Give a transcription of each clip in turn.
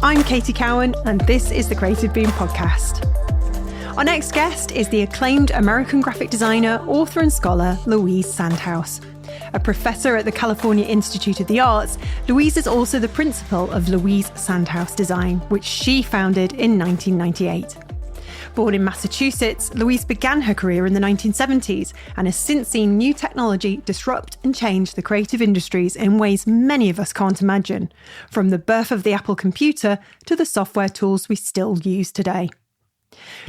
I'm Katie Cowan, and this is the Creative Boom Podcast. Our next guest is the acclaimed American graphic designer, author and scholar, Louise Sandhaus. A professor at the California Institute of the Arts, Louise is also the principal of Louise Sandhaus Design, which she founded in 1998. Born in Massachusetts, Louise began her career in the 1970s and has since seen new technology disrupt and change the creative industries in ways many of us can't imagine, from the birth of the Apple computer to the software tools we still use today.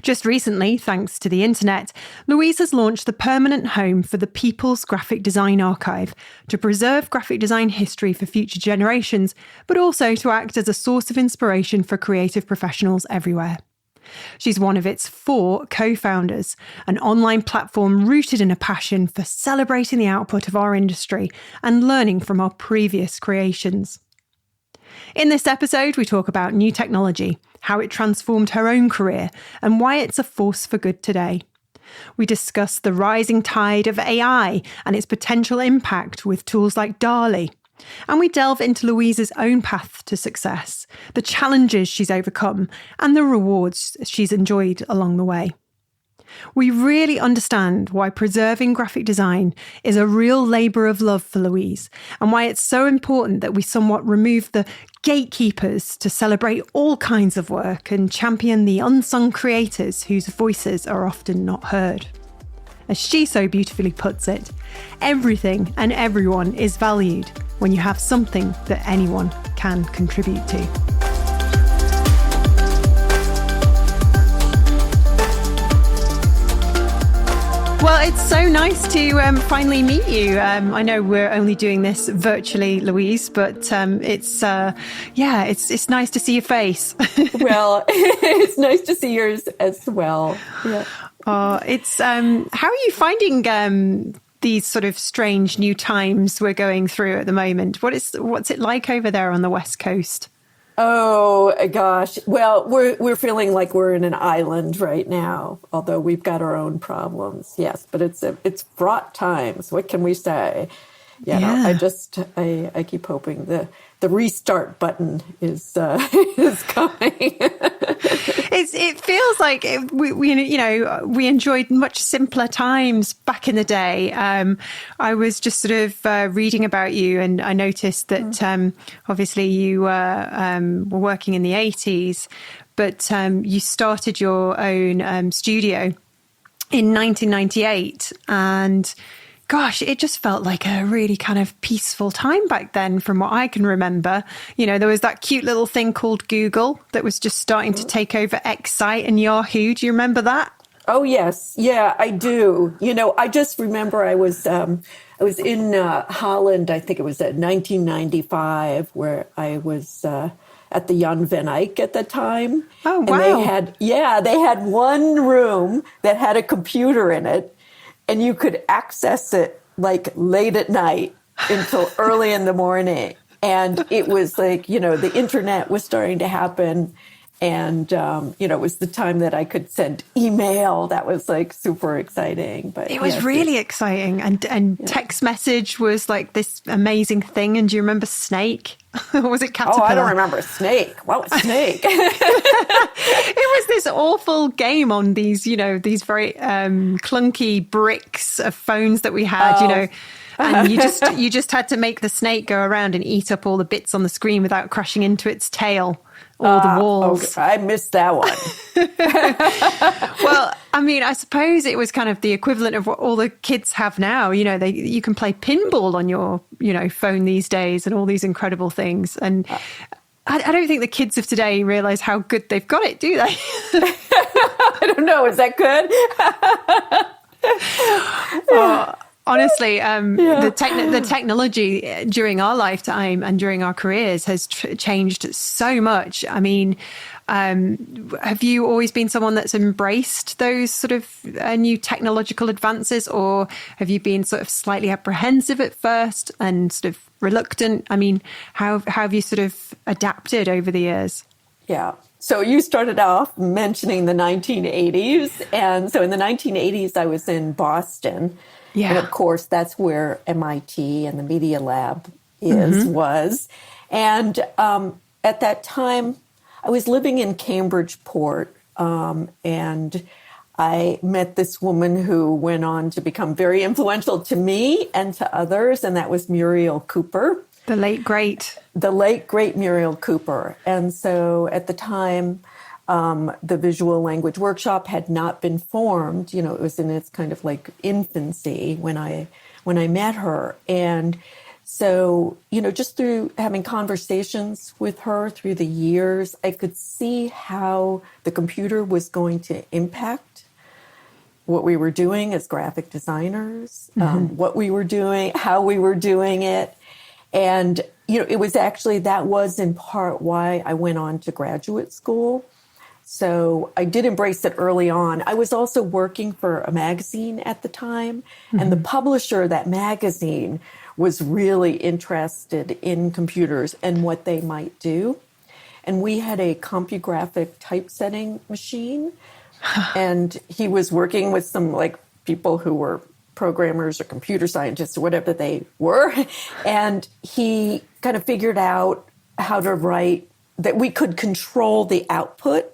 Just recently, thanks to the internet, Louise has launched the permanent home for the People's Graphic Design Archive to preserve graphic design history for future generations, but also to act as a source of inspiration for creative professionals everywhere. She's one of its 4 co-founders, an online platform rooted in a passion for celebrating the output of our industry and learning from our previous creations. In this episode, we talk about new technology, how it transformed her own career, and why it's a force for good today. We discuss the rising tide of AI and its potential impact with tools like DALL-E. And we delve into Louise's own path to success, the challenges she's overcome, and the rewards she's enjoyed along the way. We really understand why preserving graphic design is a real labour of love for Louise, and why it's so important that we somewhat remove the gatekeepers to celebrate all kinds of work and champion the unsung creators whose voices are often not heard. As she so beautifully puts it, everything and everyone is valued when you have something that anyone can contribute to. Well, it's so nice to finally meet you. I know we're only doing this virtually, Louise, but it's nice to see your face. Well, it's nice to see yours as well. Yeah. How are you finding these sort of strange new times we're going through at the moment? What's it like over there on the West Coast? Oh gosh. Well, we're feeling like we're in an island right now, although we've got our own problems. Yes, but it's fraught times. What can we say? I keep hoping the restart button is coming. It feels like we enjoyed much simpler times back in the day. I was just sort of reading about you, and I noticed that obviously you were working in the 80s, but you started your own studio in 1998, and gosh, it just felt like a really kind of peaceful time back then from what I can remember. You know, there was that cute little thing called Google that was just starting to take over Excite and Yahoo. Do you remember that? Oh, yes. Yeah, I do. You know, I just remember I was in Holland, I think it was at 1995, where I was at the Jan van Eyck at the time. Oh, wow. And they had one room that had a computer in it. And you could access it like late at night until early in the morning. And it was like, the internet was starting to happen. And, it was the time that I could send email. That was like super exciting. But it was really exciting. And text message was like this amazing thing. And do you remember Snake? Or was it Caterpillar? Oh, I don't remember Snake. What was Snake? It was this awful game on these very clunky bricks of phones that we had, and you just had to make the snake go around and eat up all the bits on the screen without crashing into its tail or the walls. Okay. I missed that one. Well, I mean, I suppose it was kind of the equivalent of what all the kids have now. You can play pinball on your, phone these days and all these incredible things. And I don't think the kids of today realize how good they've got it, do they? I don't know. Is that good? Honestly, the technology during our lifetime and during our careers has changed so much. I mean, have you always been someone that's embraced those sort of new technological advances, or have you been sort of slightly apprehensive at first and sort of reluctant? I mean, how have you sort of adapted over the years? Yeah. So you started off mentioning the 1980s. And so in the 1980s, I was in Boston. Yeah. And of course, that's where MIT and the Media Lab was. And at that time, I was living in Cambridgeport, and I met this woman who went on to become very influential to me and to others, and that was Muriel Cooper. The late, great Muriel Cooper. And so at the time, the visual language workshop had not been formed. You know, it was in its kind of like infancy when I met her. And so, you know, just through having conversations with her through the years, I could see how the computer was going to impact what we were doing as graphic designers, what we were doing, how we were doing it. And, you know, it was actually, that was in part why I went on to graduate school. So I did embrace it early on. I was also working for a magazine at the time, and the publisher of that magazine was really interested in computers and what they might do. And we had a CompuGraphic typesetting machine, and he was working with some like people who were programmers or computer scientists or whatever they were. And he kind of figured out how to write that we could control the output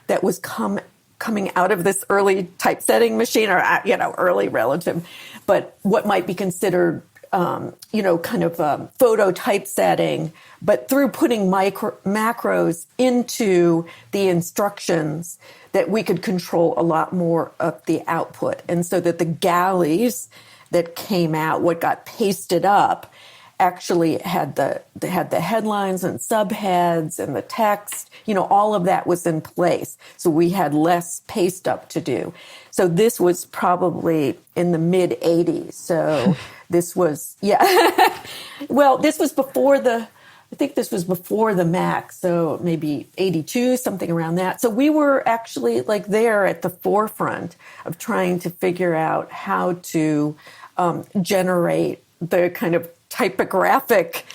that was coming out of this early typesetting machine, or, you know, early relative, but what might be considered, you know, kind of photo typesetting, but through putting macros into the instructions that we could control a lot more of the output. And so that the galleys that came out, what got pasted up, actually had the headlines and subheads and the text, you know, all of that was in place. So we had less paste up to do. So this was probably in the mid 80s. So this was, yeah. Well, this was before I think this was before the Mac. So maybe 82, something around that. So we were actually like there at the forefront of trying to figure out how to generate the kind of typographic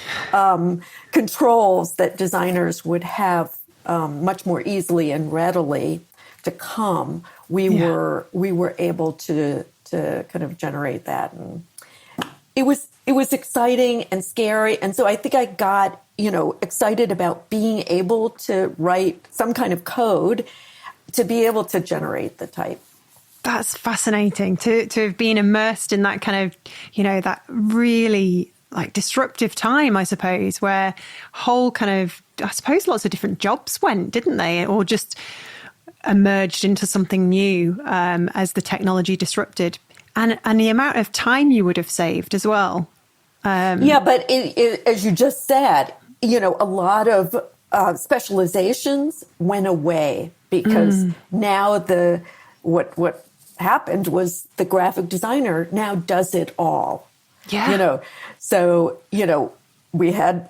controls that designers would have much more easily and readily to come. We were able to kind of generate that, and it was exciting and scary. And so I think I got, you know, excited about being able to write some kind of code to be able to generate the type. That's fascinating to have been immersed in that kind of, you know, that really like disruptive time, I suppose, where whole kind of, I suppose lots of different jobs went, didn't they? Or just emerged into something new as the technology disrupted. And the amount of time you would have saved as well. Yeah, but as you just said, you know, a lot of specializations went away because now what happened was the graphic designer now does it all. Yeah. You know, so, you know, we had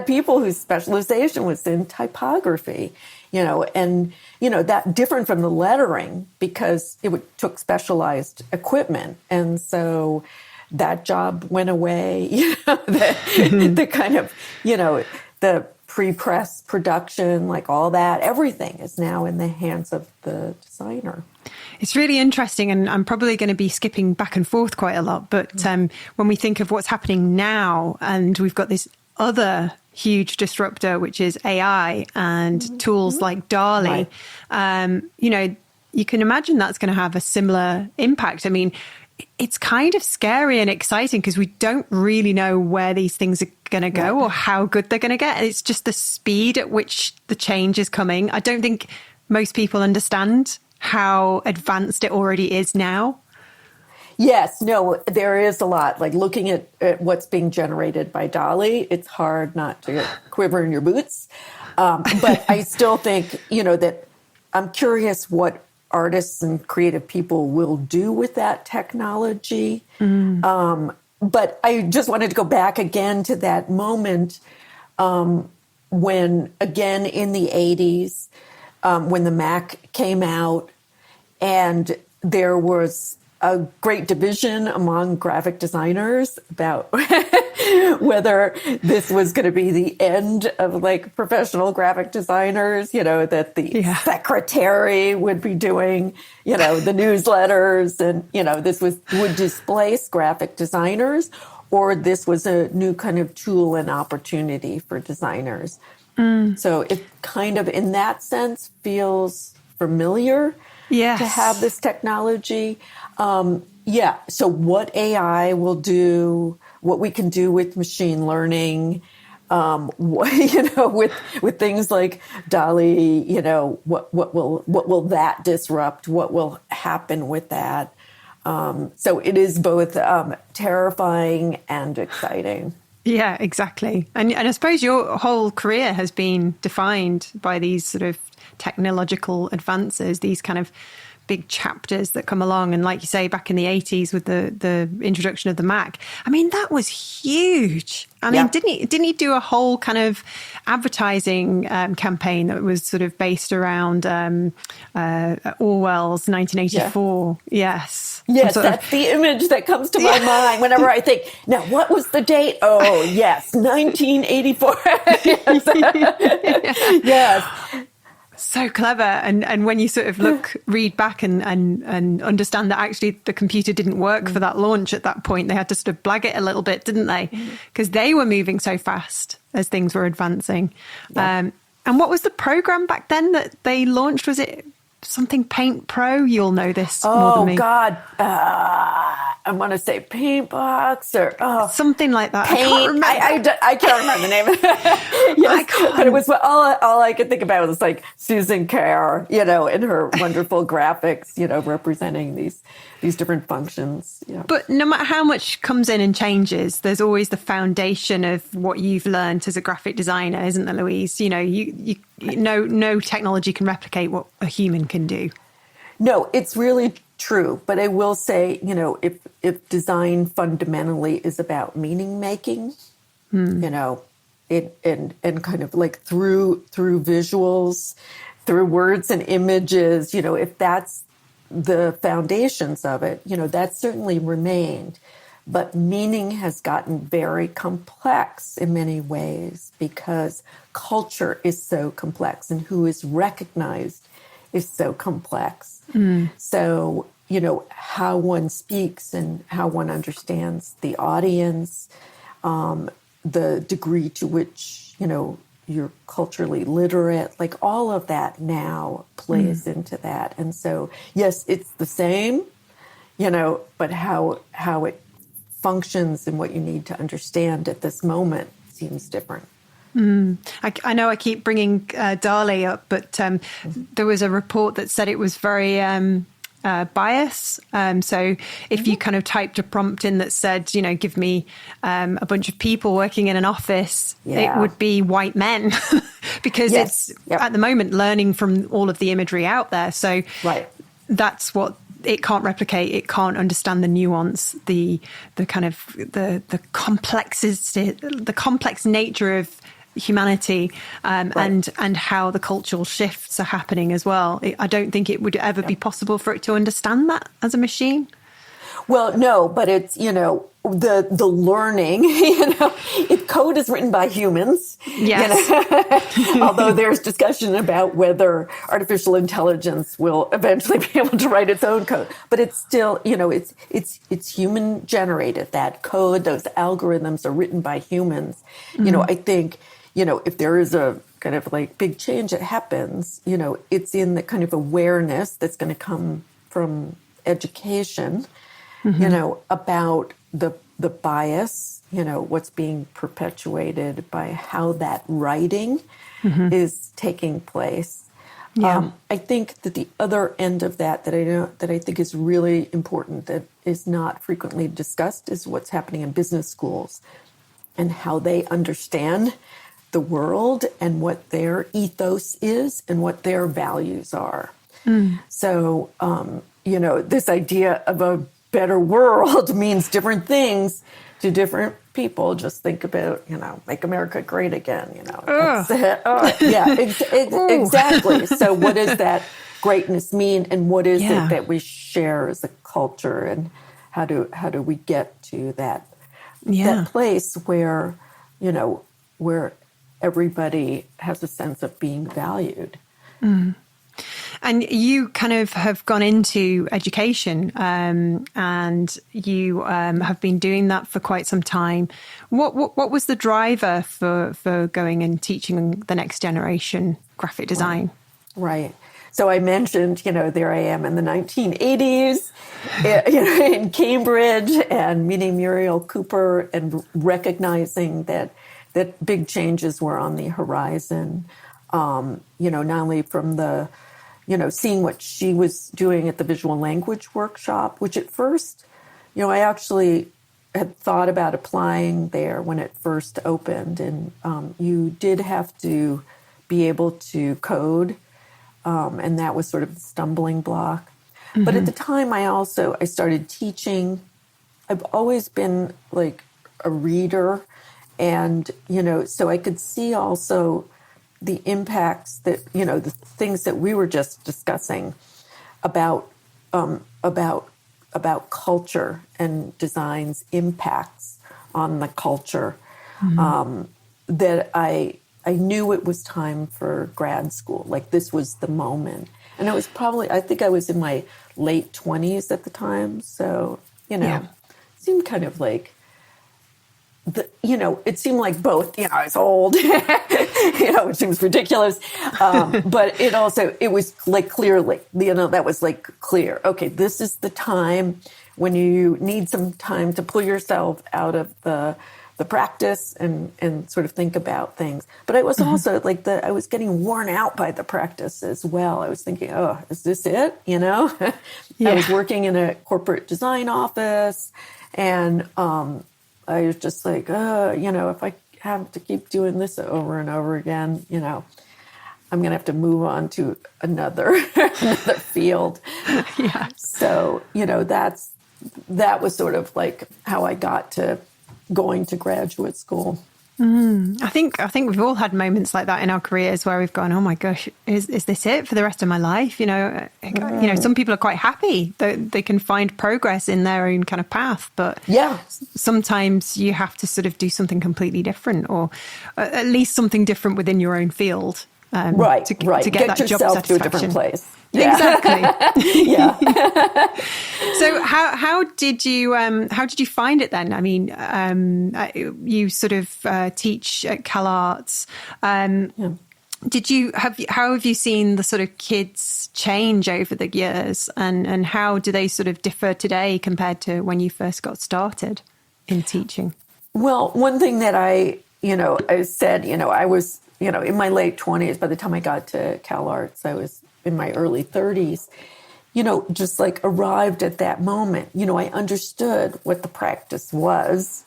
people whose specialization was in typography, you know, and, you know, that different from the lettering because took specialized equipment. And so that job went away, you know, the kind of, you know, the pre-press production, like all that, everything is now in the hands of the designer. It's really interesting, and I'm probably going to be skipping back and forth quite a lot. But when we think of what's happening now, and we've got this other huge disruptor, which is AI and tools like DALL-E, you know, you can imagine that's going to have a similar impact. I mean, it's kind of scary and exciting because we don't really know where these things are going to go or how good they're going to get. It's just the speed at which the change is coming. I don't think most people understand how advanced it already is now. Yes, no, there is a lot. Like looking at what's being generated by DALL-E, it's hard not to quiver in your boots. But I still think, you know, that I'm curious what artists and creative people will do with that technology. But I just wanted to go back again to that moment when, again, in the 80s, when the Mac came out, and there was a great division among graphic designers about whether this was going to be the end of like professional graphic designers, you know, that the secretary would be doing, you know, the newsletters and, you know, this would displace graphic designers, or this was a new kind of tool and opportunity for designers. So it kind of, in that sense, feels familiar to have this technology. So what AI will do, what we can do with machine learning, with things like DALL-E, what will that disrupt? What will happen with that? So it is both terrifying and exciting. Yeah, exactly. And I suppose your whole career has been defined by these sort of technological advances, these kind of big chapters that come along. And like you say, back in the 80s with the introduction of the Mac, I mean, that was huge. I mean, didn't he do a whole kind of advertising campaign that was sort of based around Orwell's 1984? Yeah. Yes, that's the image that comes to my mind whenever I think, now, what was the date? Oh, yes, 1984. Yes. So clever. And when you sort of read back and understand that actually the computer didn't work for that launch at that point, they had to sort of blag it a little bit, didn't they? Because they were moving so fast as things were advancing. Yeah. And what was the program back then that they launched? Was it something Paint Pro? You'll know this more than me. Oh, God. I want to say Paintbox or something like that. Paint. I can't remember the name. But it was all I could think about was like Susan Kerr, and her wonderful graphics, representing these different functions. Yeah. But no matter how much comes in and changes, there's always the foundation of what you've learned as a graphic designer, isn't there, Louise? No technology can replicate what a human can do. No, it's really true. But I will say, if design fundamentally is about meaning making, and kind of like through visuals, through words and images, if that's the foundations of it, that certainly remained. But meaning has gotten very complex in many ways because culture is so complex and who is recognized is so complex. So, how one speaks and how one understands the audience, the degree to which, you're culturally literate, like all of that now plays into that. And so, yes, it's the same, but how it functions and what you need to understand at this moment seems different. I know I keep bringing DALL-E up, but there was a report that said it was very biased. So if you kind of typed a prompt in that said, give me a bunch of people working in an office, it would be white men because it's at the moment learning from all of the imagery out there. So that's what it can't replicate. It can't understand the nuance, the kind of the complexity, the complex nature of humanity, and how the cultural shifts are happening as well. I don't think it would ever be possible for it to understand that as a machine. Well, no, but it's, the learning, if code is written by humans, although there's discussion about whether artificial intelligence will eventually be able to write its own code, but it's still, it's human generated. That code, those algorithms are written by humans. I think, if there is a kind of like big change that happens, it's in the kind of awareness that's going to come from education, about the bias, what's being perpetuated by how that writing is taking place. Yeah. I think that the other end of that I think is really important, that is not frequently discussed, is what's happening in business schools and how they understand the world and what their ethos is and what their values are. So, this idea of a better world means different things to different people. Just think about, make America great again, exactly. So what does that greatness mean? And what is it that we share as a culture? And how do we get to that place where, where everybody has a sense of being valued? And you kind of have gone into education, and you have been doing that for quite some time. What was the driver for going and teaching the next generation graphic design? Right. So I mentioned, there I am in the 1980s, in Cambridge, and meeting Muriel Cooper and recognizing that big changes were on the horizon. Not only from the, seeing what she was doing at the visual language workshop, which at first, I actually had thought about applying there when it first opened. And you did have to be able to code. And that was sort of the stumbling block. Mm-hmm. But at the time, I started teaching. I've always been like a reader. And, so I could see also the impacts that, the things that we were just discussing about culture and design's impacts on the culture, that I knew it was time for grad school. Like this was the moment. And it was I think I was in my late 20s at the time. So, it seemed kind of like, it seemed like both, I was old, which seems ridiculous. But it was like clearly, that was like clear. Okay, this is the time when you need some time to pull yourself out of the practice and sort of think about things. But I was also I was getting worn out by the practice as well. I was thinking, oh, is this it? Yeah. I was working in a corporate design office, and I was just like, if I have to keep doing this over and over again, I'm going to have to move on to another field. Yeah. So, that was sort of like how I got to going to graduate school. I think we've all had moments like that in our careers where we've gone, oh my gosh, is this it for the rest of my life? Some people are quite happy that they can find progress in their own kind of path, but sometimes you have to sort of do something completely different, or at least something different within your own field. To get that job satisfaction to a different place. Yeah. Exactly. Yeah. So how did you find it then? I mean, you sort of teach at CalArts. How have you seen the sort of kids change over the years, and how do they sort of differ today compared to when you first got started in teaching? Well, one thing that I said, I was, in my late 20s. By the time I got to CalArts, I was in my early 30s, just like arrived at that moment. I understood what the practice was,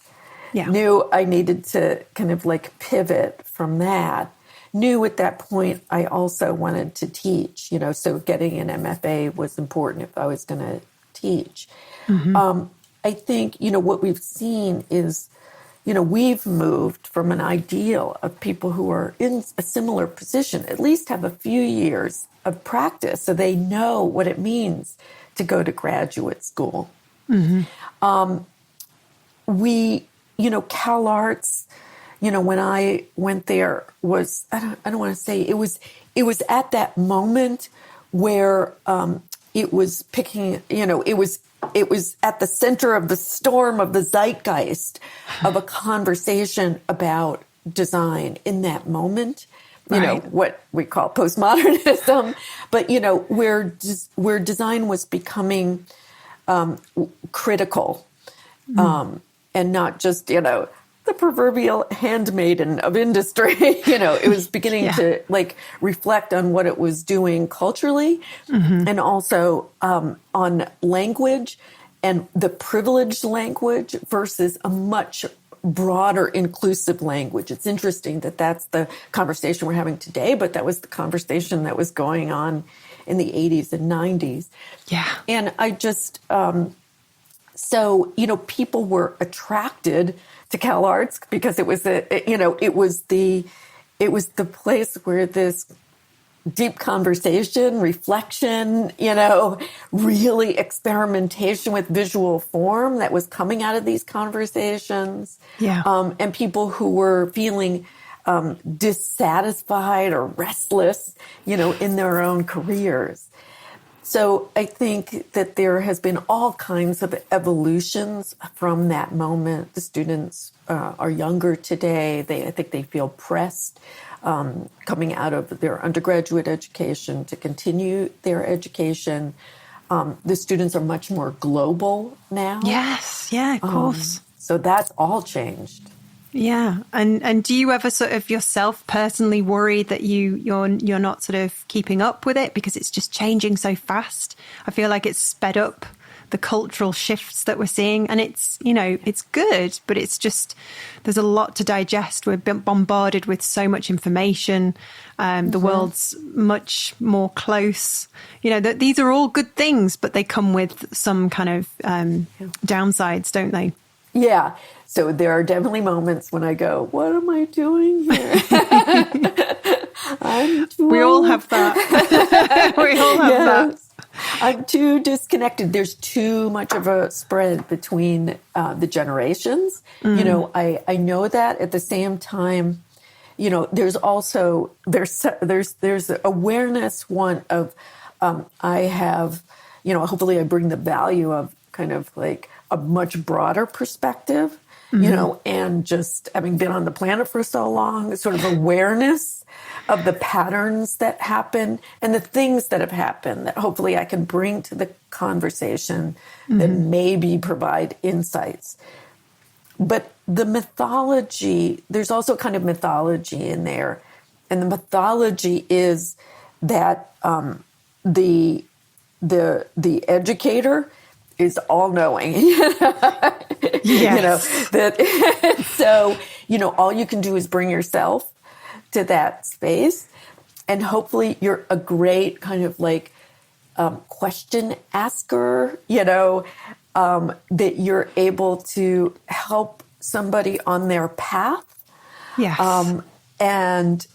knew I needed to kind of like pivot from that, knew at that point I also wanted to teach, so getting an MFA was important if I was going to teach. I think, what we've seen is, we've moved from an ideal of people who are in a similar position, at least have a few years of practice so they know what it means to go to graduate school. CalArts, when I went there was, I don't want to say, it was at that moment where it was picking, it was at the center of the storm of the zeitgeist of a conversation about design in that moment, what we call postmodernism, but, where design was becoming critical and not just, the proverbial handmaiden of industry. It was beginning to like reflect on what it was doing culturally and also on language and the privileged language versus a much broader inclusive language. It's interesting that that's the conversation we're having today, but that was the conversation that was going on in the 80s and 90s. Yeah. And I just, people were attracted to CalArts because it was the place where this deep conversation, reflection, really experimentation with visual form that was coming out of these conversations. Yeah. And people who were feeling dissatisfied or restless, in their own careers. So I think that there has been all kinds of evolutions from that moment. The students are younger today. I think they feel pressed coming out of their undergraduate education to continue their education. The students are much more global now. Yes, yeah, of course. So that's all changed. Yeah, and do you ever sort of yourself personally worry that you're not sort of keeping up with it because it's just changing so fast? I feel like it's sped up the cultural shifts that we're seeing, and it's good, but it's just there's a lot to digest. We're bombarded with so much information. The world's much more close. These are all good things, but they come with some kind of downsides, don't they? Yeah. So there are definitely moments when I go, what am I doing here? We all have that. We all have that. I'm too disconnected. There's too much of a spread between the generations. I know that. At the same time, there's also, there's awareness, one of, I have, hopefully I bring the value of kind of like a much broader perspective, and just having been on the planet for so long, sort of awareness of the patterns that happen and the things that have happened that hopefully I can bring to the conversation that maybe provide insights. But the mythology, there's also kind of mythology in there. And the mythology is that the educator is all knowing. Yes. So, all you can do is bring yourself to that space. And hopefully you're a great kind of like question asker, that you're able to help somebody on their path. Yes. And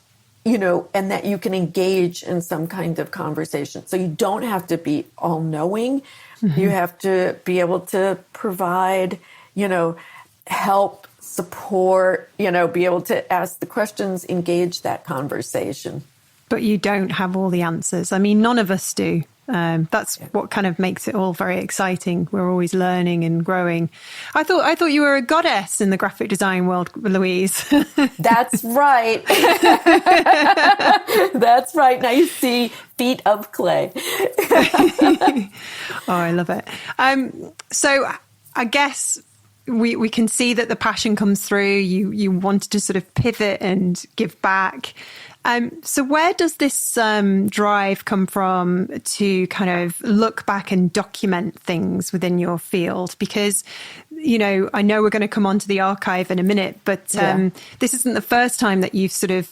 that you can engage in some kind of conversation. So you don't have to be all knowing. You have to be able to provide, help, support, be able to ask the questions, engage that conversation. But you don't have all the answers. I mean, none of us do. That's what kind of makes it all very exciting. We're always learning and growing. I thought you were a goddess in the graphic design world, Louise. That's right. That's right. Now you see feet of clay. Oh, I love it. So I guess we can see that the passion comes through. You wanted to sort of pivot and give back. So where does this drive come from to kind of look back and document things within your field? Because, I know we're going to come on to the archive in a minute, but this isn't the first time that you've sort of,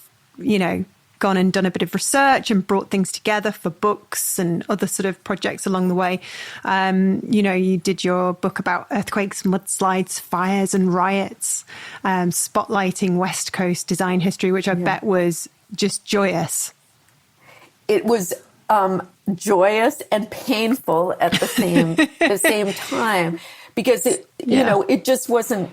gone and done a bit of research and brought things together for books and other sort of projects along the way. You did your book about earthquakes, mudslides, fires and riots, spotlighting West Coast design history, which I bet was just joyous. It was joyous and painful at the same time, because it just wasn't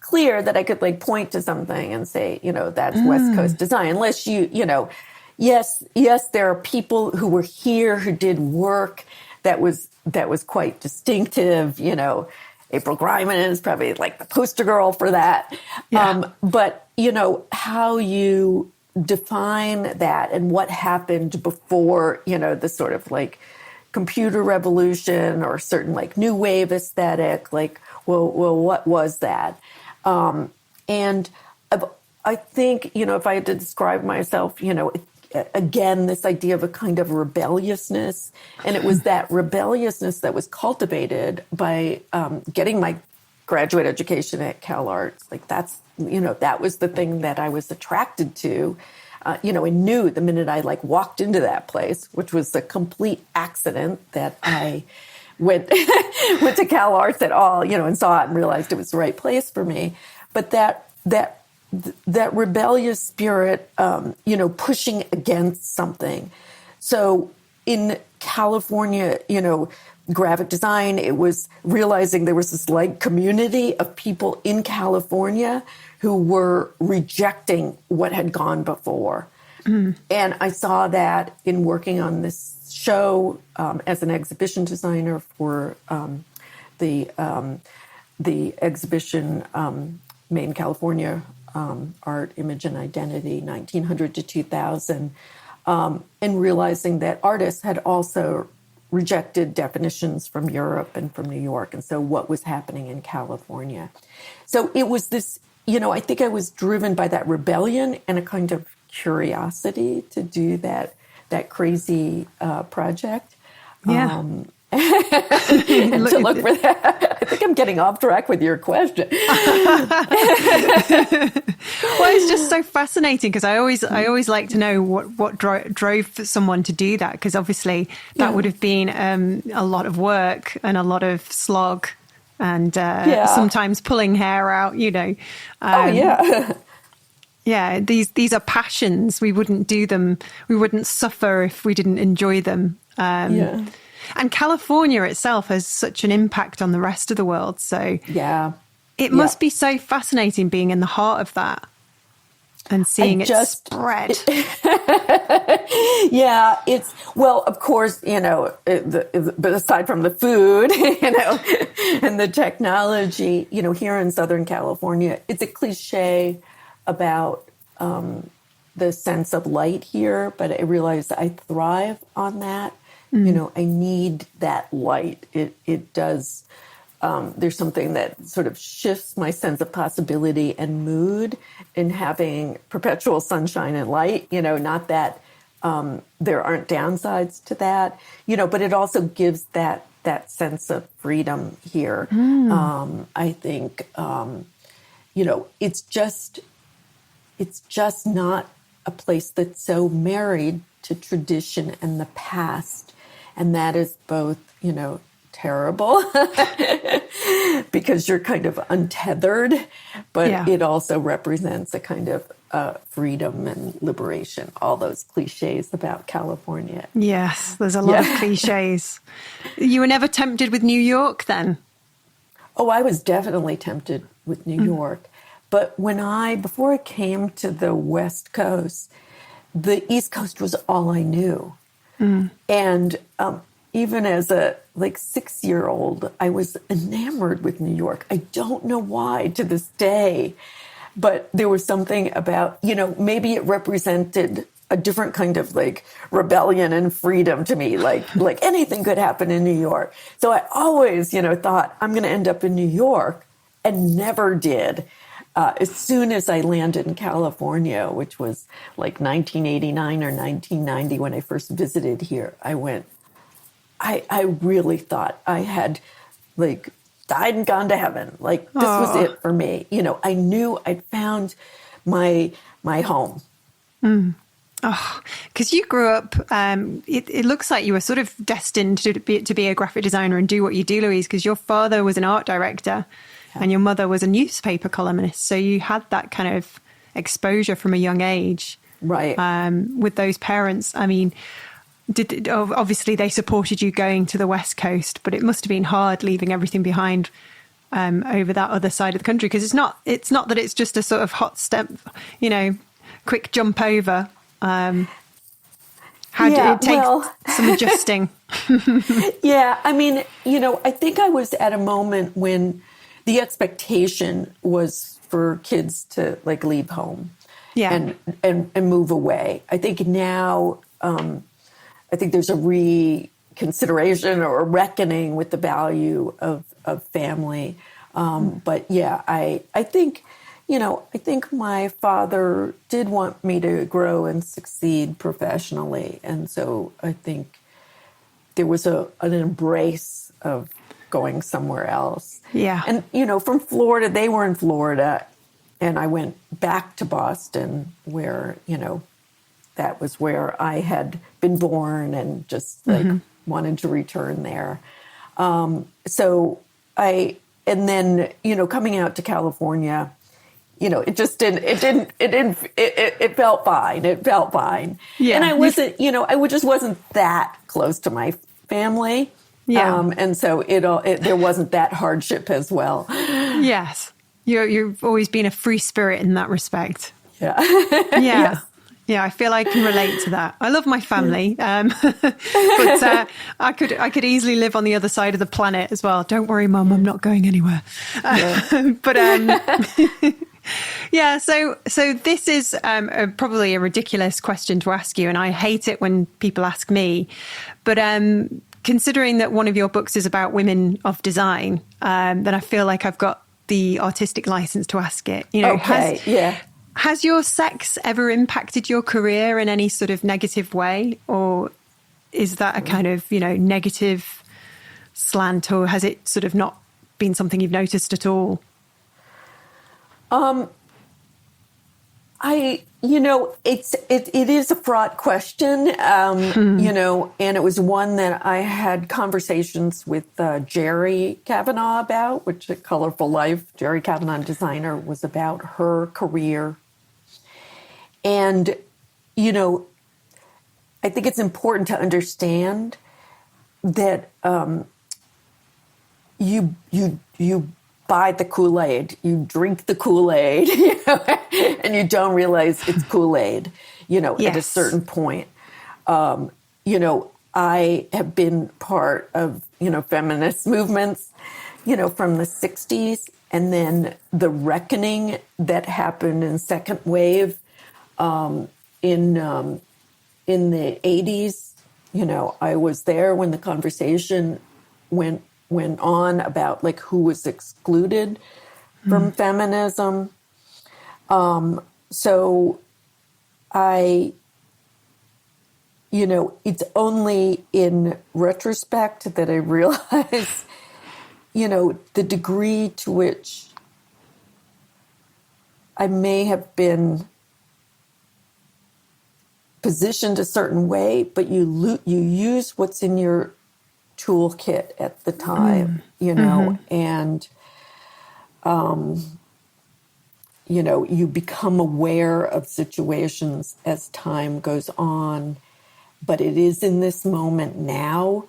clear that I could like point to something and say that's West Coast design, unless yes, there are people who were here who did work that was quite distinctive. April Greiman is probably like the poster girl for that. But how you define that and what happened before, the sort of like computer revolution or certain like new wave aesthetic, like, well, what was that? And I think, if I had to describe myself, again, this idea of a kind of rebelliousness, and it was that rebelliousness that was cultivated by getting my graduate education at CalArts. Like that's, that was the thing that I was attracted to, and knew the minute I like walked into that place, which was a complete accident that I went to CalArts at all, and saw it and realized it was the right place for me. But that rebellious spirit, pushing against something. So in California, graphic design, it was realizing there was this like community of people in California who were rejecting what had gone before. And I saw that in working on this show as an exhibition designer for the exhibition Maine, California, Art, Image, and Identity, 1900 to 2000, and realizing that artists had also rejected definitions from Europe and from New York, and so what was happening in California. So it was this, I think I was driven by that rebellion and a kind of curiosity to do that crazy project. Yeah. And to look for that. I think I'm getting off track with your question. Well, it's just so fascinating because I always like to know what drove someone to do that, because obviously that would have been a lot of work and a lot of slog and sometimes pulling hair out, Yeah, these are passions. We wouldn't do them. We wouldn't suffer if we didn't enjoy them. And California itself has such an impact on the rest of the world. So it must be so fascinating being in the heart of that and seeing it spread. It's, well, of course, but aside from the food, and the technology, here in Southern California, it's a cliche about the sense of light here, but I realize I thrive on that. I need that light. It does. There's something that sort of shifts my sense of possibility and mood in having perpetual sunshine and light, not that there aren't downsides to that, but it also gives that sense of freedom here. I think, it's just not a place that's so married to tradition and the past. And that is both, terrible because you're kind of untethered, but it also represents a kind of freedom and liberation, all those cliches about California. Yes, there's a lot of cliches. You were never tempted with New York then? Oh, I was definitely tempted with New York. But before I came to the West Coast, the East Coast was all I knew. And even as a 6-year-old, I was enamored with New York. I don't know why to this day, but there was something about, maybe it represented a different kind of rebellion and freedom to me, like anything could happen in New York. So I always, thought I'm going to end up in New York, and never did. As soon as I landed in California, which was 1989 or 1990 when I first visited here, I really thought I had died and gone to heaven. This was it for me. I knew I'd found my home. Oh, because you grew up, it looks like you were sort of destined to be a graphic designer and do what you do, Louise, because your father was an art director. And your mother was a newspaper columnist. So you had that kind of exposure from a young age. Right. With those parents. I mean, obviously they supported you going to the West Coast, but it must have been hard leaving everything behind over that other side of the country. Because it's not that it's just a sort of hot step, quick jump over. How did it take some adjusting? I mean, I think I was at a moment when the expectation was for kids to leave home and move away. I think now, I think there's a reconsideration or a reckoning with the value of family. But I think, I think my father did want me to grow and succeed professionally. And so I think there was an embrace of going somewhere else. Yeah. And, from Florida, they were in Florida, and I went back to Boston where, that was where I had been born and just wanted to return there. And then, coming out to California, it felt fine. It felt fine. Yeah. And I wasn't, I just wasn't that close to my family. Yeah. And so there wasn't that hardship as well. Yes. You've always been a free spirit in that respect. Yeah. Yeah. Yes. Yeah, I feel I can relate to that. I love my family, but I could easily live on the other side of the planet as well. Don't worry, Mum, I'm not going anywhere. But yeah, so this is probably a ridiculous question to ask you, and I hate it when people ask me. But considering that one of your books is about women of design, then I feel like I've got the artistic license to ask it. You know, has your sex ever impacted your career in any sort of negative way? Or is that a kind of, negative slant, or has it sort of not been something you've noticed at all? It is a fraught question, and it was one that I had conversations with Jerry Kavanaugh about, which A Colorful Life, Jerry Kavanaugh, designer, was about her career. And, I think it's important to understand that you buy the Kool-Aid, you drink the Kool-Aid, and you don't realize it's Kool-Aid, at a certain point. I have been part of, feminist movements, from the 60s, and then the reckoning that happened in second wave in the 80s. I was there when the conversation went on about like who was excluded from feminism. So it's only in retrospect that I realize, the degree to which I may have been positioned a certain way, but you use what's in your toolkit at the time, and, you become aware of situations as time goes on, but it is in this moment now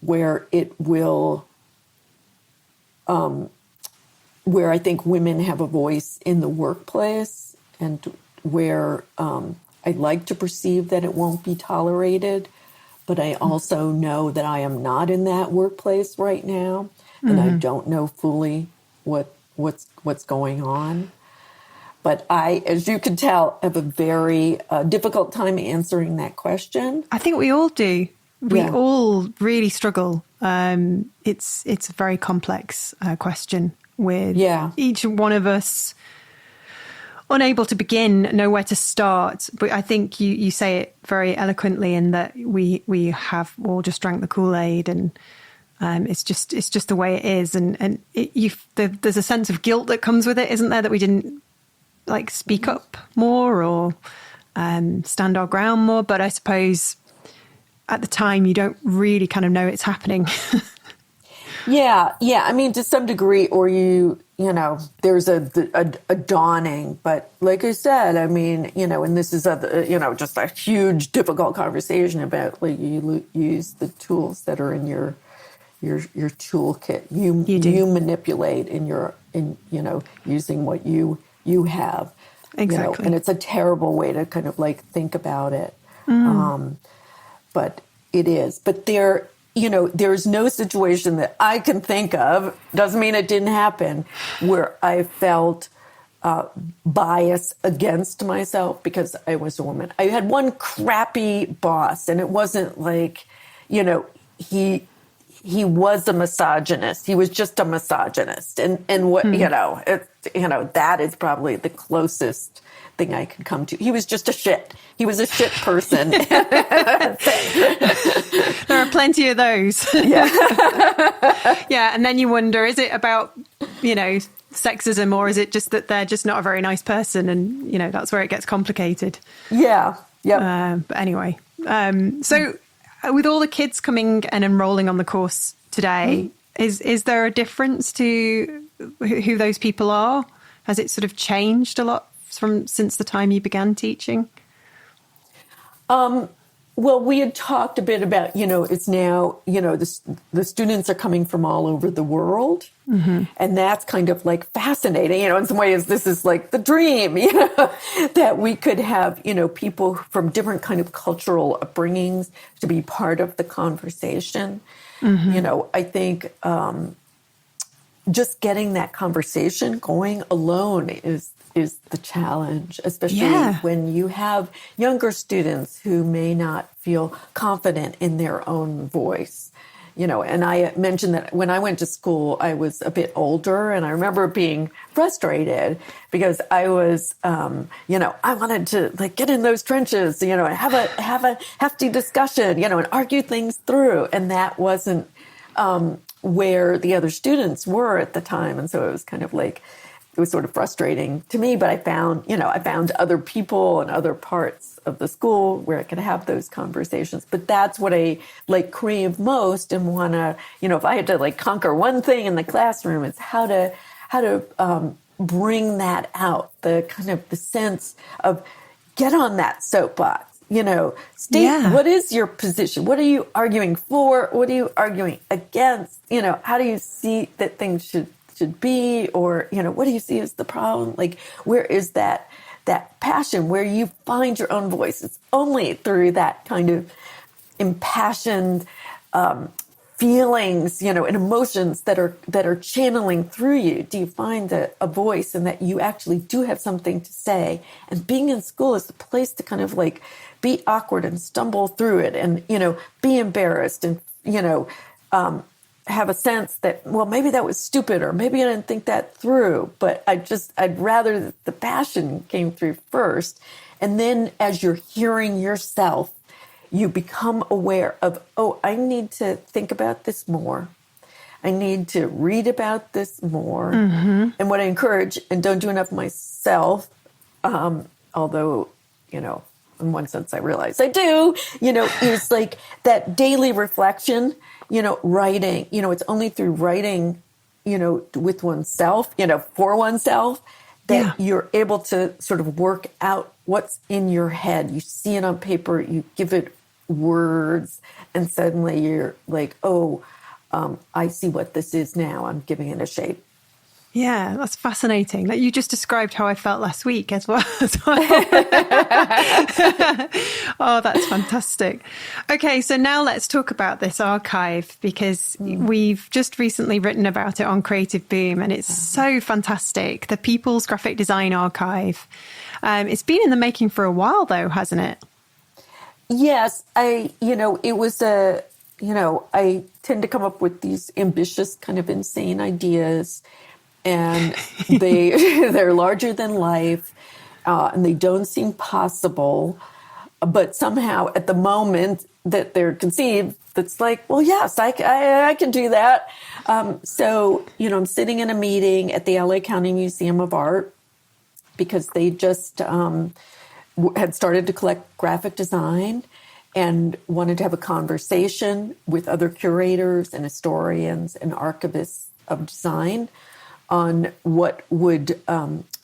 where it will, where I think women have a voice in the workplace, and where, I'd like to perceive that it won't be tolerated, but I also know that I am not in that workplace right now, and I don't know fully what's going on. But I, as you can tell, have a very difficult time answering that question. I think we all do. We all really struggle. It's a very complex question with each one of us unable to begin, know where to start. But I think you say it very eloquently in that we have all just drank the Kool-Aid, and it's just the way it is. And there's a sense of guilt that comes with it, isn't there? That we didn't like speak up more or stand our ground more. But I suppose at the time you don't really kind of know it's happening. Yeah. I mean, to some degree, or there's a dawning. But like I said, I mean, and this is just a huge, difficult conversation about like you use the tools that are in your toolkit. You manipulate in using what you have. Exactly. And it's a terrible way to kind of like think about it. But it is. But there's no situation that I can think of, doesn't mean it didn't happen, where I felt bias against myself because I was a woman. I had one crappy boss, and it wasn't like, he was a misogynist. He was just a misogynist. And what, that is probably the closest thing I could come to. He was just a shit. He was a shit person. There are plenty of those. Yeah. Yeah. And then you wonder, is it about, sexism, or is it just that they're just not a very nice person? And, that's where it gets complicated. Yeah. Yeah. But anyway, so with all the kids coming and enrolling on the course today, is there a difference to who those people are? Has it sort of changed a lot since the time you began teaching? Well, we had talked a bit about, it's now, the students are coming from all over the world. Mm-hmm. And that's kind of like fascinating, in some ways, this is like the dream, that we could have, people from different kind of cultural upbringings to be part of the conversation. Mm-hmm. I think just getting that conversation going alone is the challenge, especially when you have younger students who may not feel confident in their own voice. And I mentioned that when I went to school, I was a bit older, and I remember being frustrated because I was, I wanted to like get in those trenches, and have a hefty discussion, and argue things through. And that wasn't where the other students were at the time. And so it was kind of like, it was sort of frustrating to me, but I found other people and other parts of the school where I could have those conversations. But that's what I like crave most and want to, if I had to like conquer one thing in the classroom, it's how to bring that out, the kind of the sense of get on that soapbox, state what is your position? What are you arguing for? What are you arguing against? How do you see that things should be, or, what do you see as the problem? Like, where is that passion where you find your own voice? It's only through that kind of impassioned feelings, and emotions that are channeling through you. Do you find a voice, and that you actually do have something to say? And being in school is the place to kind of like be awkward and stumble through it, and, be embarrassed, and, have a sense that, well, maybe that was stupid, or maybe I didn't think that through, but I'd rather that the passion came through first. And then as you're hearing yourself, you become aware of, oh, I need to think about this more. I need to read about this more. Mm-hmm. And what I encourage, and don't do enough myself, although, in one sense I realize I do, is like that daily reflection, writing, it's only through writing, with oneself, for oneself, that you're able to sort of work out what's in your head. You see it on paper, you give it words, and suddenly you're like, I see what this is now. I'm giving it a shape. Yeah, that's fascinating. Like you just described how I felt last week as well. Oh, that's fantastic. Okay, so now let's talk about this archive, because we've just recently written about it on Creative Boom, and it's so fantastic. The People's Graphic Design Archive. It's been in the making for a while, though, hasn't it? Yes, it was I tend to come up with these ambitious, kind of insane ideas. And they're larger than life, and they don't seem possible. But somehow, at the moment that they're conceived, it's like, well, yes, I can do that. So, I'm sitting in a meeting at the LA County Museum of Art, because they just had started to collect graphic design and wanted to have a conversation with other curators and historians and archivists of design on what would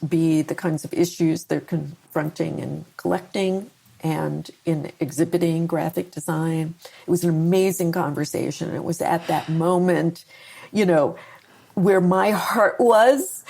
be the kinds of issues they're confronting in collecting and in exhibiting graphic design. It was an amazing conversation. It was at that moment, where my heart was.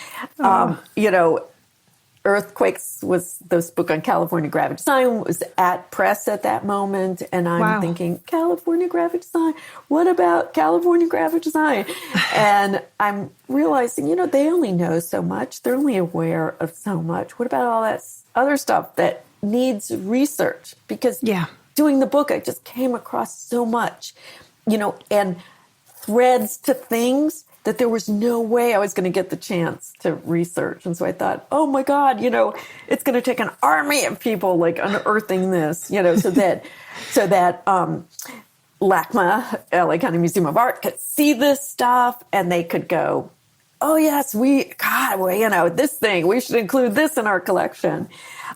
Earthquakes was this book on California graphic design was at press at that moment. And I'm thinking, California graphic design, what about California graphic design? And I'm realizing, they only know so much. They're only aware of so much. What about all that other stuff that needs research? Because doing the book, I just came across so much, and threads to things that there was no way I was going to get the chance to research. And so I thought, oh my God, it's going to take an army of people like unearthing this, so that LACMA, LA County Museum of Art, could see this stuff and they could go, oh yes, this thing, we should include this in our collection.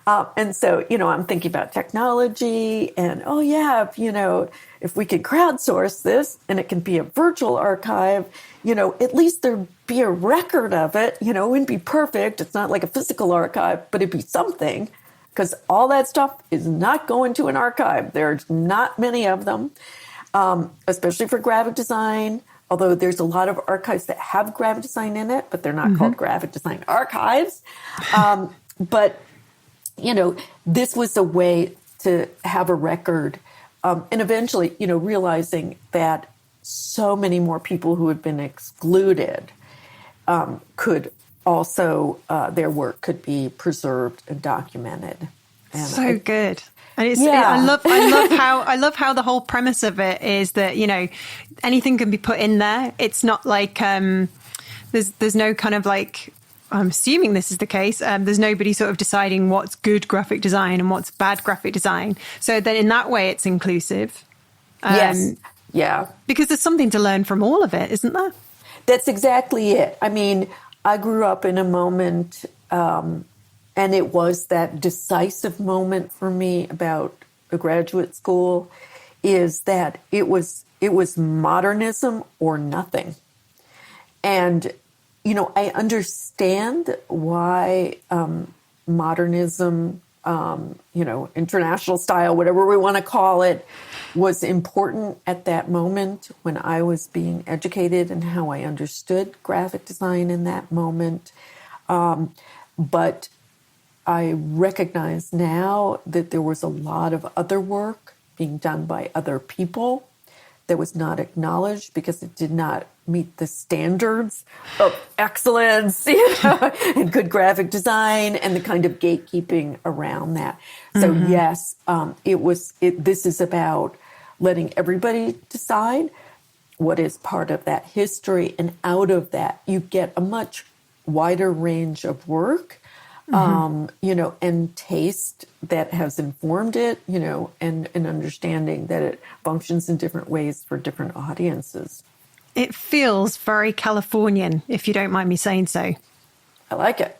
And so, I'm thinking about technology and, if we could crowdsource this and it can be a virtual archive, at least there'd be a record of it. It wouldn't be perfect. It's not like a physical archive, but it'd be something. because all that stuff is not going to an archive. There's not many of them, especially for graphic design. Although there's a lot of archives that have graphic design in it, but they're not called graphic design archives. But, this was a way to have a record. And eventually, realizing that so many more people who had been excluded could also, their work could be preserved and documented. And so good. And I love how the whole premise of it is that, anything can be put in there. It's not like, there's no kind of like, I'm assuming this is the case. There's nobody sort of deciding what's good graphic design and what's bad graphic design. So then in that way, it's inclusive. Yes. Yeah. Because there's something to learn from all of it, isn't there? That's exactly it. I mean, I grew up in a moment, and it was that decisive moment for me about a graduate school, is that it was modernism or nothing. And, I understand why modernism, international style, whatever we want to call it, was important at that moment when I was being educated and how I understood graphic design in that moment. But I recognize now that there was a lot of other work being done by other people that was not acknowledged because it did not meet the standards of excellence, and good graphic design and the kind of gatekeeping around that. So yes, this is about letting everybody decide what is part of that history. And out of that, you get a much wider range of work, and taste that has informed it, and understanding that it functions in different ways for different audiences. It feels very Californian, if you don't mind me saying so. I like it.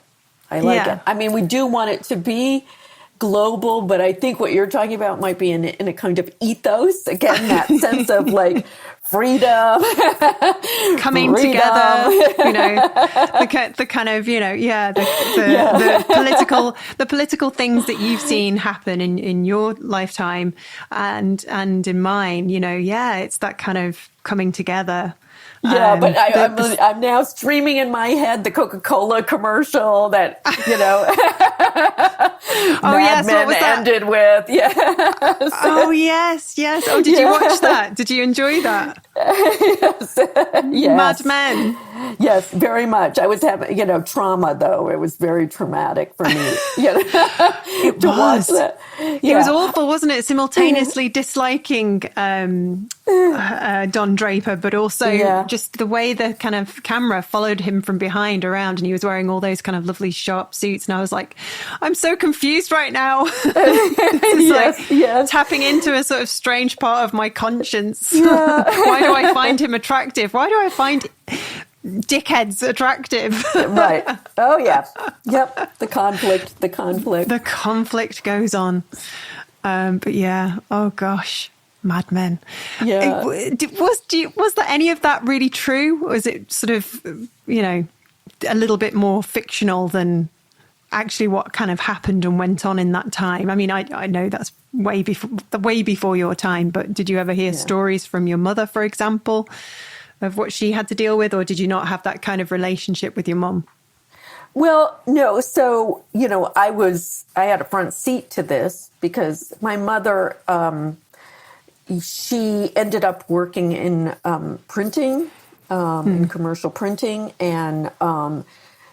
It. I mean, we do want it to be global, but I think what you're talking about might be in a kind of ethos. Again, that sense of like freedom, coming together, the kind of, the political things that you've seen happen in your lifetime and in mine, it's that kind of coming together. Yeah, but I'm now streaming in my head the Coca-Cola commercial that, Mad Men ended with. Yeah. Oh, yes. Oh, did you watch that? Did you enjoy that? Yes. Mad Men. Yes, very much. I was having, trauma, though. It was very traumatic for me, it to was. watch that. Yeah. It was awful, wasn't it? Simultaneously disliking Don Draper, but also just the way the kind of camera followed him from behind around, and he was wearing all those kind of lovely sharp suits. And I was like, I'm so confused right now. This is tapping into a sort of strange part of my conscience. Yeah. Why do I find him attractive? Why do I find dickheads attractive? Right. Oh, yeah. Yep. The conflict. The conflict goes on. But yeah, oh gosh. Mad Men. Yeah. Was there any of that really true? Or was it sort of, a little bit more fictional than actually what kind of happened and went on in that time? I mean, I know that's way before your time, but did you ever hear stories from your mother, for example, of what she had to deal with, or did you not have that kind of relationship with your mom? Well, no. So, I had a front seat to this because my mother, she ended up working in printing, in commercial printing. And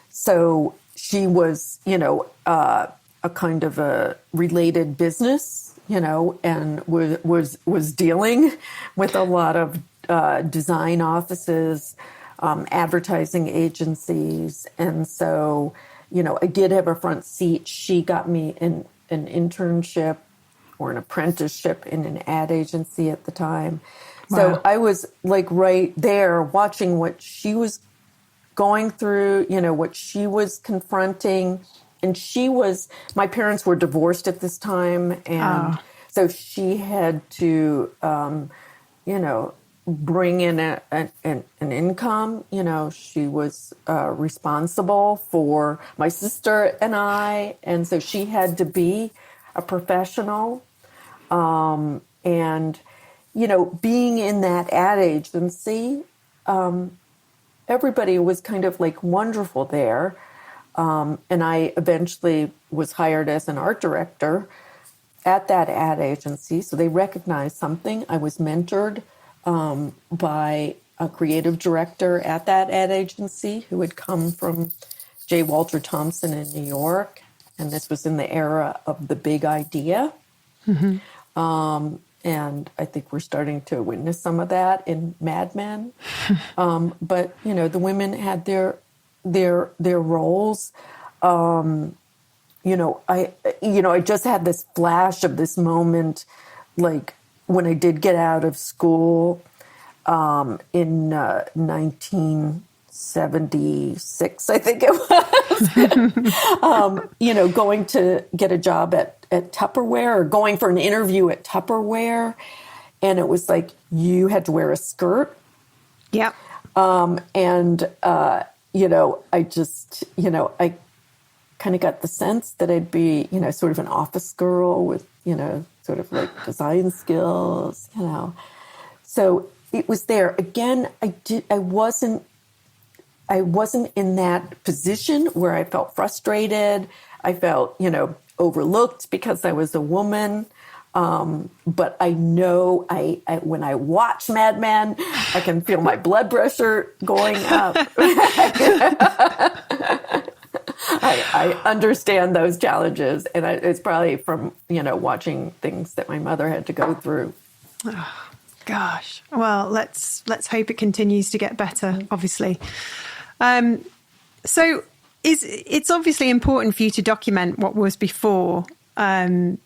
so she was, a kind of a related business, and was dealing with a lot of design offices, advertising agencies. And so, I did have a front seat. She got me an internship or an apprenticeship in an ad agency at the time. Wow. So I was like right there watching what she was going through, what she was confronting. And my parents were divorced at this time. And so she had to, bring in an income. You know, she was responsible for my sister and I, and so she had to be a professional. And, you know, being in that ad agency, everybody was kind of like wonderful there. And I eventually was hired as an art director at that ad agency. So they recognized something. I was mentored by a creative director at that ad agency who had come from J. Walter Thompson in New York. And this was in the era of the big idea. Mm-hmm. And I think we're starting to witness some of that in Mad Men. But, you know, the women had their roles. I just had this flash of this moment, like when I did get out of school in 1976, I think it was, going to get a job at Tupperware or going for an interview at Tupperware. And it was like, you had to wear a skirt. Yeah. I kind of got the sense that I'd be, sort of an office girl with, sort of like design skills, So it was there. Again, I wasn't in that position where I felt frustrated. I felt, overlooked because I was a woman. But I know when I watch Mad Men, I can feel my blood pressure going up. I understand those challenges, and it's probably from, watching things that my mother had to go through. Oh, gosh. Well, let's hope it continues to get better, obviously. So it's obviously important for you to document what was before. Why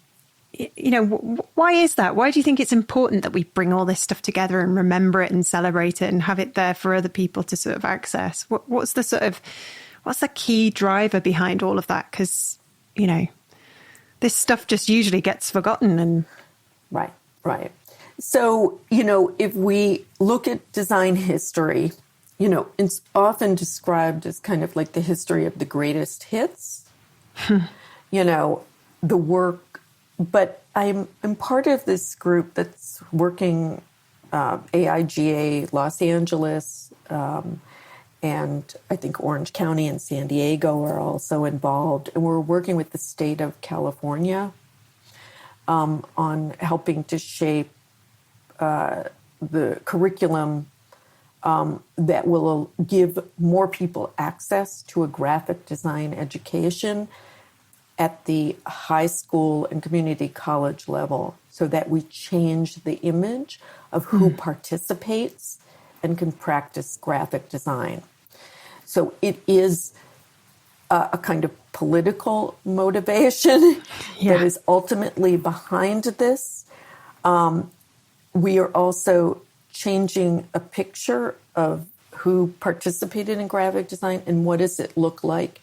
is that? Why do you think it's important that we bring all this stuff together and remember it and celebrate it and have it there for other people to sort of access? What's the key driver behind all of that? Because, this stuff just usually gets forgotten. And Right. So, if we look at design history, it's often described as kind of like the history of the greatest hits, the work. But I'm part of this group that's working, AIGA Los Angeles, and I think Orange County and San Diego are also involved. And we're working with the state of California on helping to shape the curriculum that will give more people access to a graphic design education at the high school and community college level, so that we change the image of who participates and can practice graphic design. So it is a kind of political motivation that is ultimately behind this. We are also changing a picture of who participated in graphic design and what does it look like,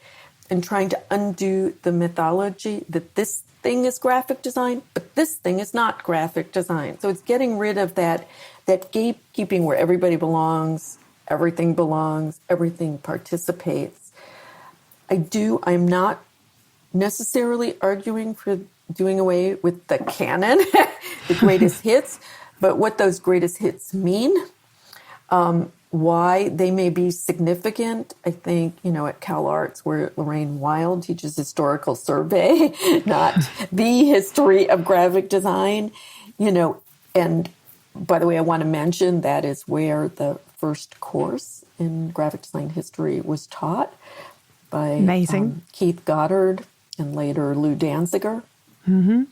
and trying to undo the mythology that this thing is graphic design, but this thing is not graphic design. So it's getting rid of that gatekeeping where everybody belongs, everything participates. I'm not necessarily arguing for doing away with the canon, the greatest hits, but what those greatest hits mean, why they may be significant. I think, at Cal Arts, where Lorraine Wild teaches historical survey, not the history of graphic design, and by the way, I want to mention that is where the first course in graphic design history was taught by Keith Goddard and later Lou Danziger. Mm-hmm.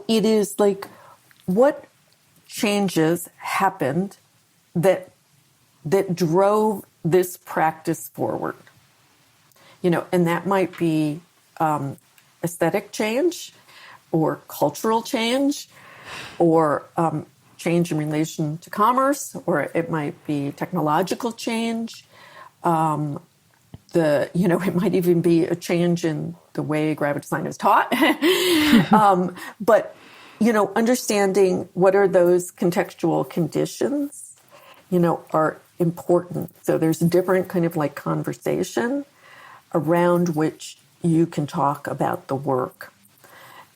It is like, what changes happened that drove this practice forward, and that might be aesthetic change or cultural change or change in relation to commerce, or it might be technological change. It might even be a change in the way graphic design is taught. But understanding what are those contextual conditions, are important. So there's a different kind of like conversation around which you can talk about the work.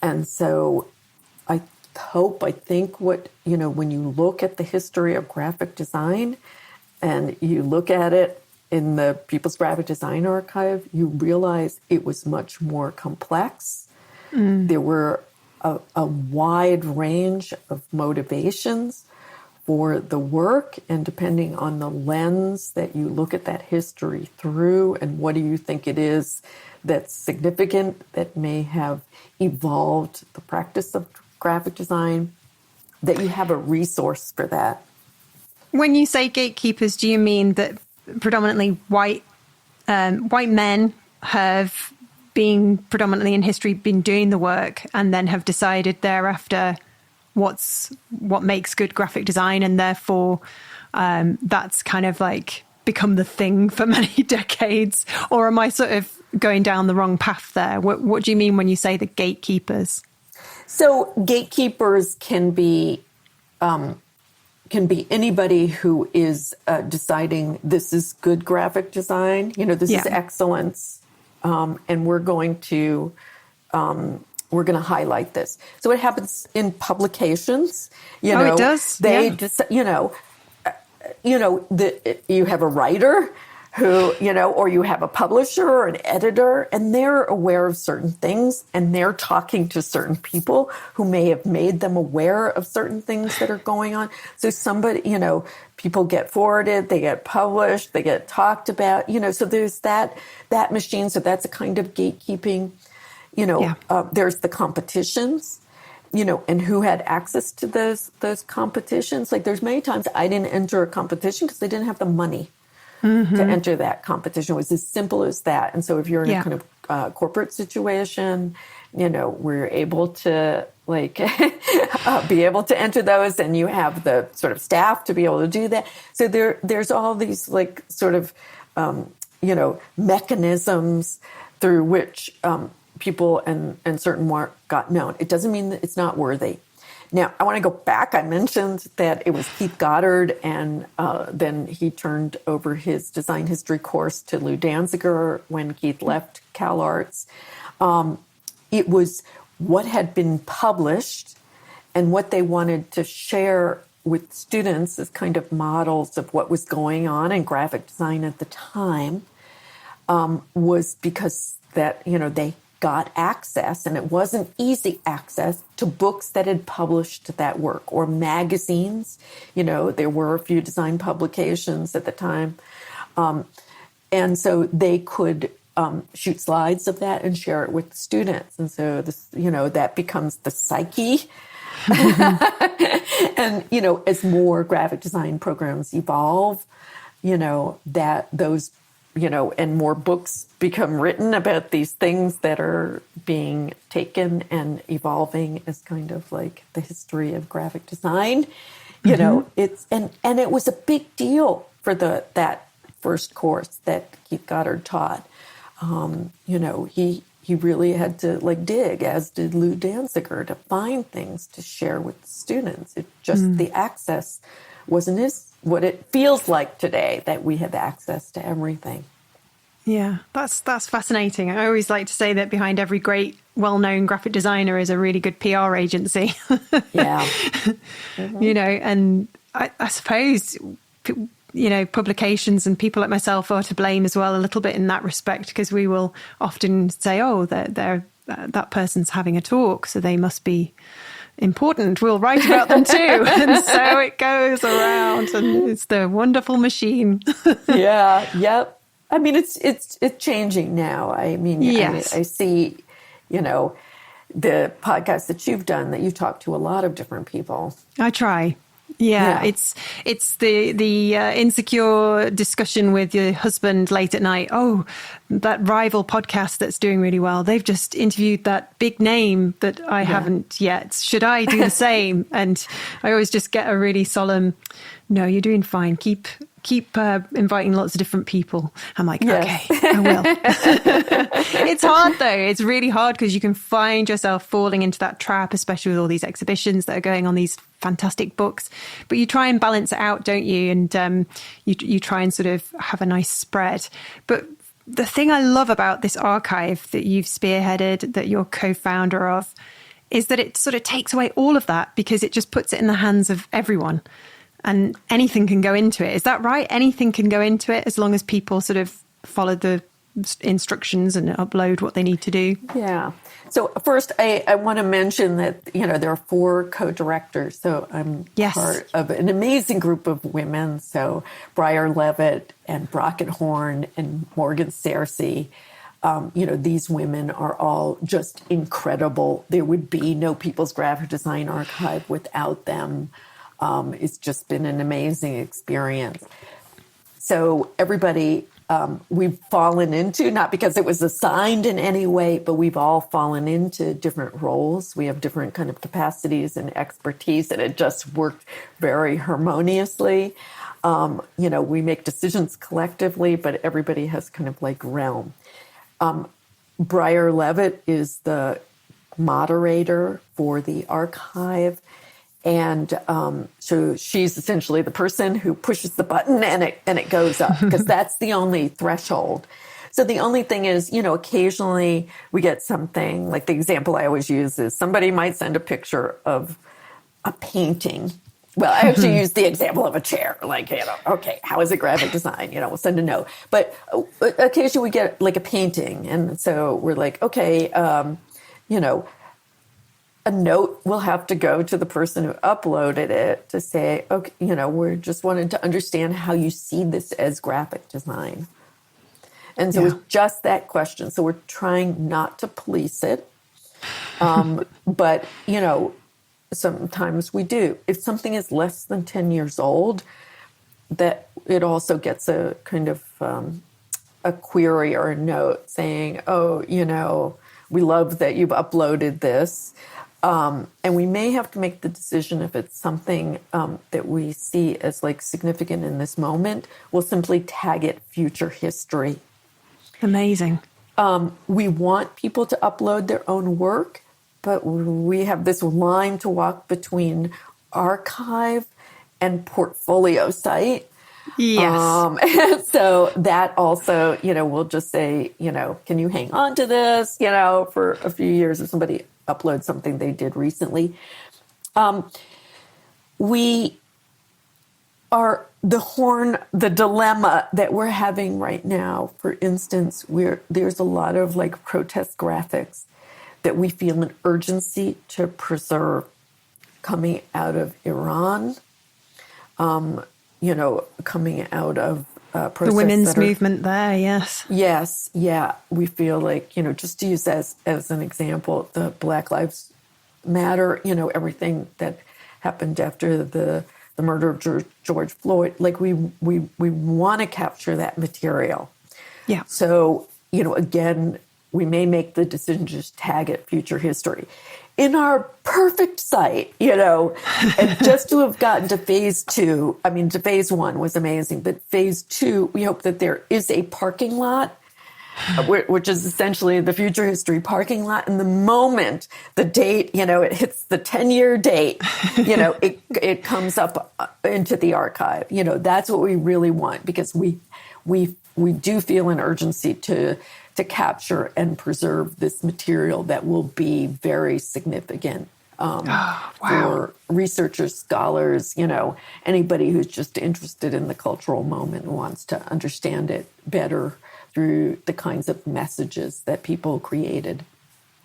And so I think what, when you look at the history of graphic design and you look at it in the People's Graphic Design Archive, you realize it was much more complex. There were a wide range of motivations for the work, and depending on the lens that you look at that history through, and what do you think it is that's significant, that may have evolved the practice of graphic design, that you have a resource for that. When you say gatekeepers, do you mean that predominantly white men have been predominantly in history been doing the work and then have decided thereafter what makes good graphic design, and therefore that's kind of like become the thing for many decades? Or am I sort of going down the wrong path there? What do you mean when you say the gatekeepers? So gatekeepers can be anybody who is deciding this is good graphic design, this is excellence, and we're going to highlight this. So it happens in publications. It does. They just, you have a writer who, or you have a publisher or an editor, and they're aware of certain things, and they're talking to certain people who may have made them aware of certain things that are going on. So somebody, people get forwarded, they get published, they get talked about, so there's that machine. So that's a kind of gatekeeping. There's the competitions, and who had access to those competitions. Like there's many times I didn't enter a competition because they didn't have the money to enter that competition. It was as simple as that. And so if you're in a kind of corporate situation, we're able to be able to enter those, and you have the sort of staff to be able to do that. So there's all these sort of, mechanisms through which people and certain work got known. It doesn't mean that it's not worthy. Now, I want to go back. I mentioned that it was Keith Goddard, and then he turned over his design history course to Lou Danziger when Keith left CalArts. It was what had been published and what they wanted to share with students as kind of models of what was going on in graphic design at the time, was because that, they got access, and it wasn't easy access, to books that had published that work, or magazines. There were a few design publications at the time. And so they could shoot slides of that and share it with the students. And so this, that becomes the psyche. And, as more graphic design programs evolve, that those and more books become written about these things that are being taken and evolving as kind of like the history of graphic design. It's and it was a big deal for that first course that Keith Goddard taught. He really had to dig, as did Lou Danziger, to find things to share with the students. It just the access wasn't what it feels like today, that we have access to everything. Yeah, that's fascinating. I always like to say that behind every great, well-known graphic designer is a really good PR agency. Yeah. And I suppose, publications and people like myself are to blame as well, a little bit in that respect, because we will often say, oh, that person's having a talk, so they must be important. We'll write about them too. And so it goes around, and it's the wonderful machine. Yeah. Yep. I mean, it's changing now. I mean, yes. I see, the podcast that you've done, that you talk to a lot of different people. I try. Yeah. It's the insecure discussion with your husband late at night. Oh, that rival podcast that's doing really well, they've just interviewed that big name that I haven't yet. Should I do the same? And I always just get a really solemn, no, you're doing fine. Keep keep inviting lots of different people. I'm like, Yes. okay, I will. It's hard though. It's really hard because you can find yourself falling into that trap, especially with all these exhibitions that are going on, these fantastic books. But you try and balance it out, don't you? And you try and sort of have a nice spread. But the thing I love about this archive that you've spearheaded, that you're co-founder of, is that it sort of takes away all of that because it just puts it in the hands of everyone. And anything can go into it. Is that right? Anything can go into it as long as people sort of follow the instructions and upload what they need to do. Yeah. So first, I want to mention that, there are 4 co-directors. So I'm part of an amazing group of women. So Briar Levitt and Brockett Horn and Morgan Searcy. These women are all just incredible. There would be no People's Graphic Design Archive without them. It's just been an amazing experience. So everybody, we've fallen into, not because it was assigned in any way, but we've all fallen into different roles. We have different kind of capacities and expertise, and it just worked very harmoniously. We make decisions collectively, but everybody has kind of like realm. Briar Levitt is the moderator for the archive. And so she's essentially the person who pushes the button and it goes up because that's the only threshold. So the only thing is, occasionally we get something like the example I always use is somebody might send a picture of a painting. Well, I actually use the example of a chair, like, okay, how is it graphic design? We'll send a note. But occasionally we get like a painting. And so we're like, okay, a note will have to go to the person who uploaded it to say, okay, we're just wanting to understand how you see this as graphic design. And so it's just that question. So we're trying not to police it. But, sometimes we do. If something is less than 10 years old, that it also gets a kind of a query or a note saying, we love that you've uploaded this. And we may have to make the decision if it's something that we see as like significant in this moment, we'll simply tag it future history. Amazing. We want people to upload their own work, but we have this line to walk between archive and portfolio site. Yes. And so that also, we'll just say, can you hang on to this, for a few years if somebody uploads something they did recently. We are the dilemma that we're having right now. For instance, there's a lot of like protest graphics that we feel an urgency to preserve coming out of Iran, coming out of protests. The women's movement there, yes. Yes, yeah. We feel like, just to use as an example, the Black Lives Matter, everything that happened after the murder of George Floyd, like we want to capture that material. Yeah. So, again, we may make the decision to just tag it future history. In our perfect site, and just to have gotten to phase 2, to phase 1 was amazing, but phase 2, we hope that there is a parking lot, which is essentially the future history parking lot. And the moment the date, it hits the 10-year date, it comes up into the archive. That's what we really want because we do feel an urgency to capture and preserve this material that will be very significant for researchers, scholars, anybody who's just interested in the cultural moment and wants to understand it better through the kinds of messages that people created.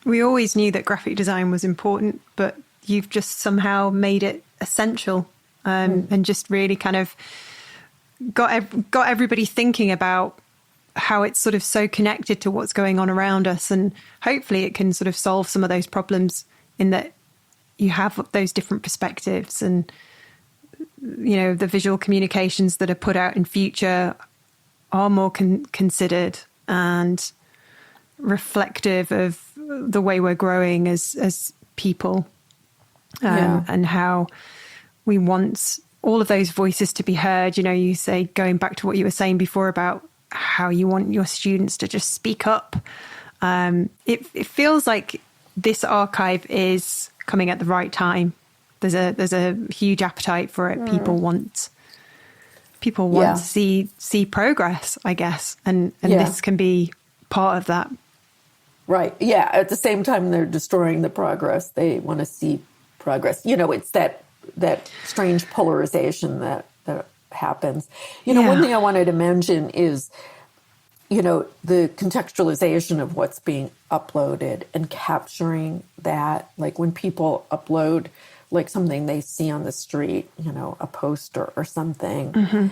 We always knew that graphic design was important, but you've just somehow made it essential and just really kind of got everybody thinking about how it's sort of so connected to what's going on around us. And hopefully it can sort of solve some of those problems in that you have those different perspectives and, the visual communications that are put out in future are more considered and reflective of the way we're growing as people and how we want all of those voices to be heard. You say, going back to what you were saying before about how you want your students to just speak up. It feels like this archive is coming at the right time. There's a huge appetite for it. People want to see progress, I guess, and this can be part of that. Right. Yeah. At the same time, they're destroying the progress. They want to see progress. It's that strange polarization that happens. One thing I wanted to mention is, the contextualization of what's being uploaded and capturing that, like when people upload like something they see on the street, a poster or something,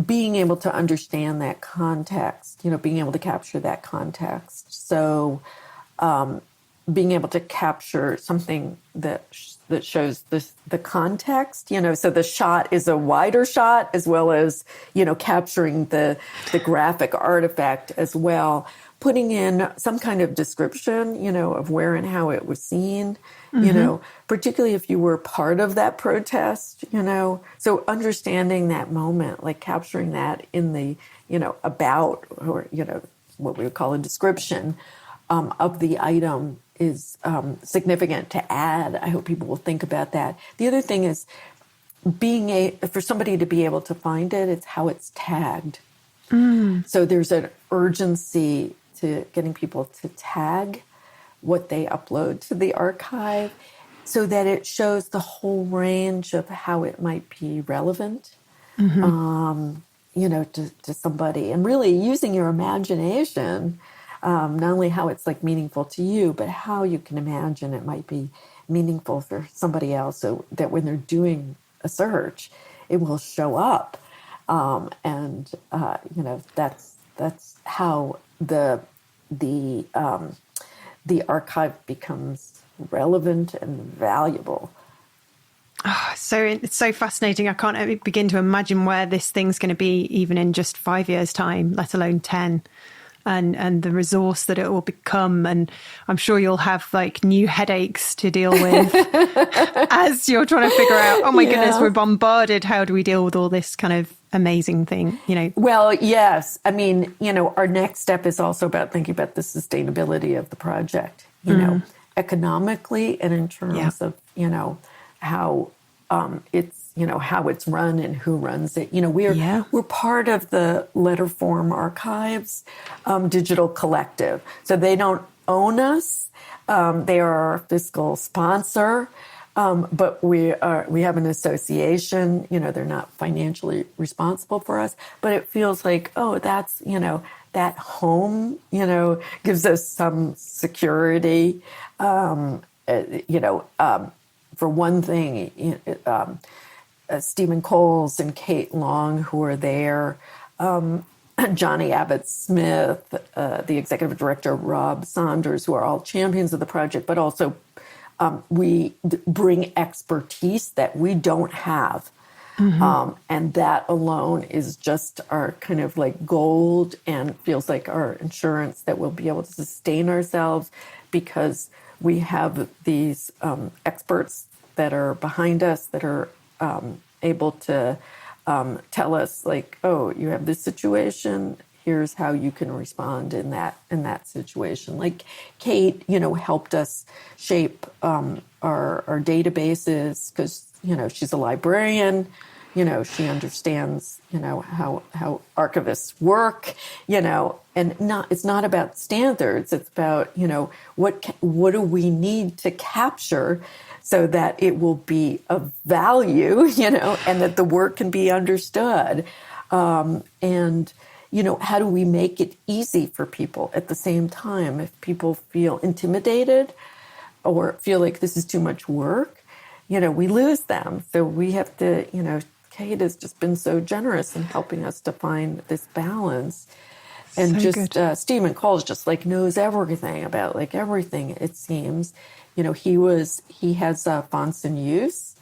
being able to understand that context, being able to capture that context. So being able to capture something that shows the context, so the shot is a wider shot as well as, capturing the graphic artifact as well, putting in some kind of description, of where and how it was seen, particularly if you were part of that protest, so understanding that moment, like capturing that in the, about, or, what we would call a description of the item is significant to add. I hope people will think about that. The other thing is for somebody to be able to find it, it's how it's tagged. So there's an urgency to getting people to tag what they upload to the archive so that it shows the whole range of how it might be relevant, to somebody, and really using your imagination. Not only how it's like meaningful to you, but how you can imagine it might be meaningful for somebody else, so that when they're doing a search, it will show up. That's how the archive becomes relevant and valuable. Oh, so it's so fascinating. I can't begin to imagine where this thing's going to be even in just 5 years' time, let alone 10. And the resource that it will become. And I'm sure you'll have like new headaches to deal with as you're trying to figure out, oh my goodness, we're bombarded. How do we deal with all this kind of amazing thing, Well, yes. I mean, our next step is also about thinking about the sustainability of the project, economically and in terms of, how it's, how it's run and who runs it. We're part of the Letterform Archives digital collective. So they don't own us. They are our fiscal sponsor. But we have an association, they're not financially responsible for us, but it feels like, that's, that home, gives us some security. For one thing, Stephen Coles and Kate Long, who are there, Johnny Abbott-Smith, the executive director, Rob Saunders, who are all champions of the project, but also we bring expertise that we don't have. And that alone is just our kind of like gold, and feels like our insurance that we'll be able to sustain ourselves, because we have these experts that are behind us that are able to tell us, like, you have this situation, here's how you can respond in that situation. Like Kate, helped us shape our databases, because she's a librarian. She understands how archivists work. And it's not about standards. It's about what do we need to capture so that it will be of value, and that the work can be understood. And how do we make it easy for people at the same time? If people feel intimidated or feel like this is too much work, we lose them. So we have to, Kate has just been so generous in helping us to find this balance. And so Stephen Coles just like knows everything about like everything, it seems. He has fonts in use,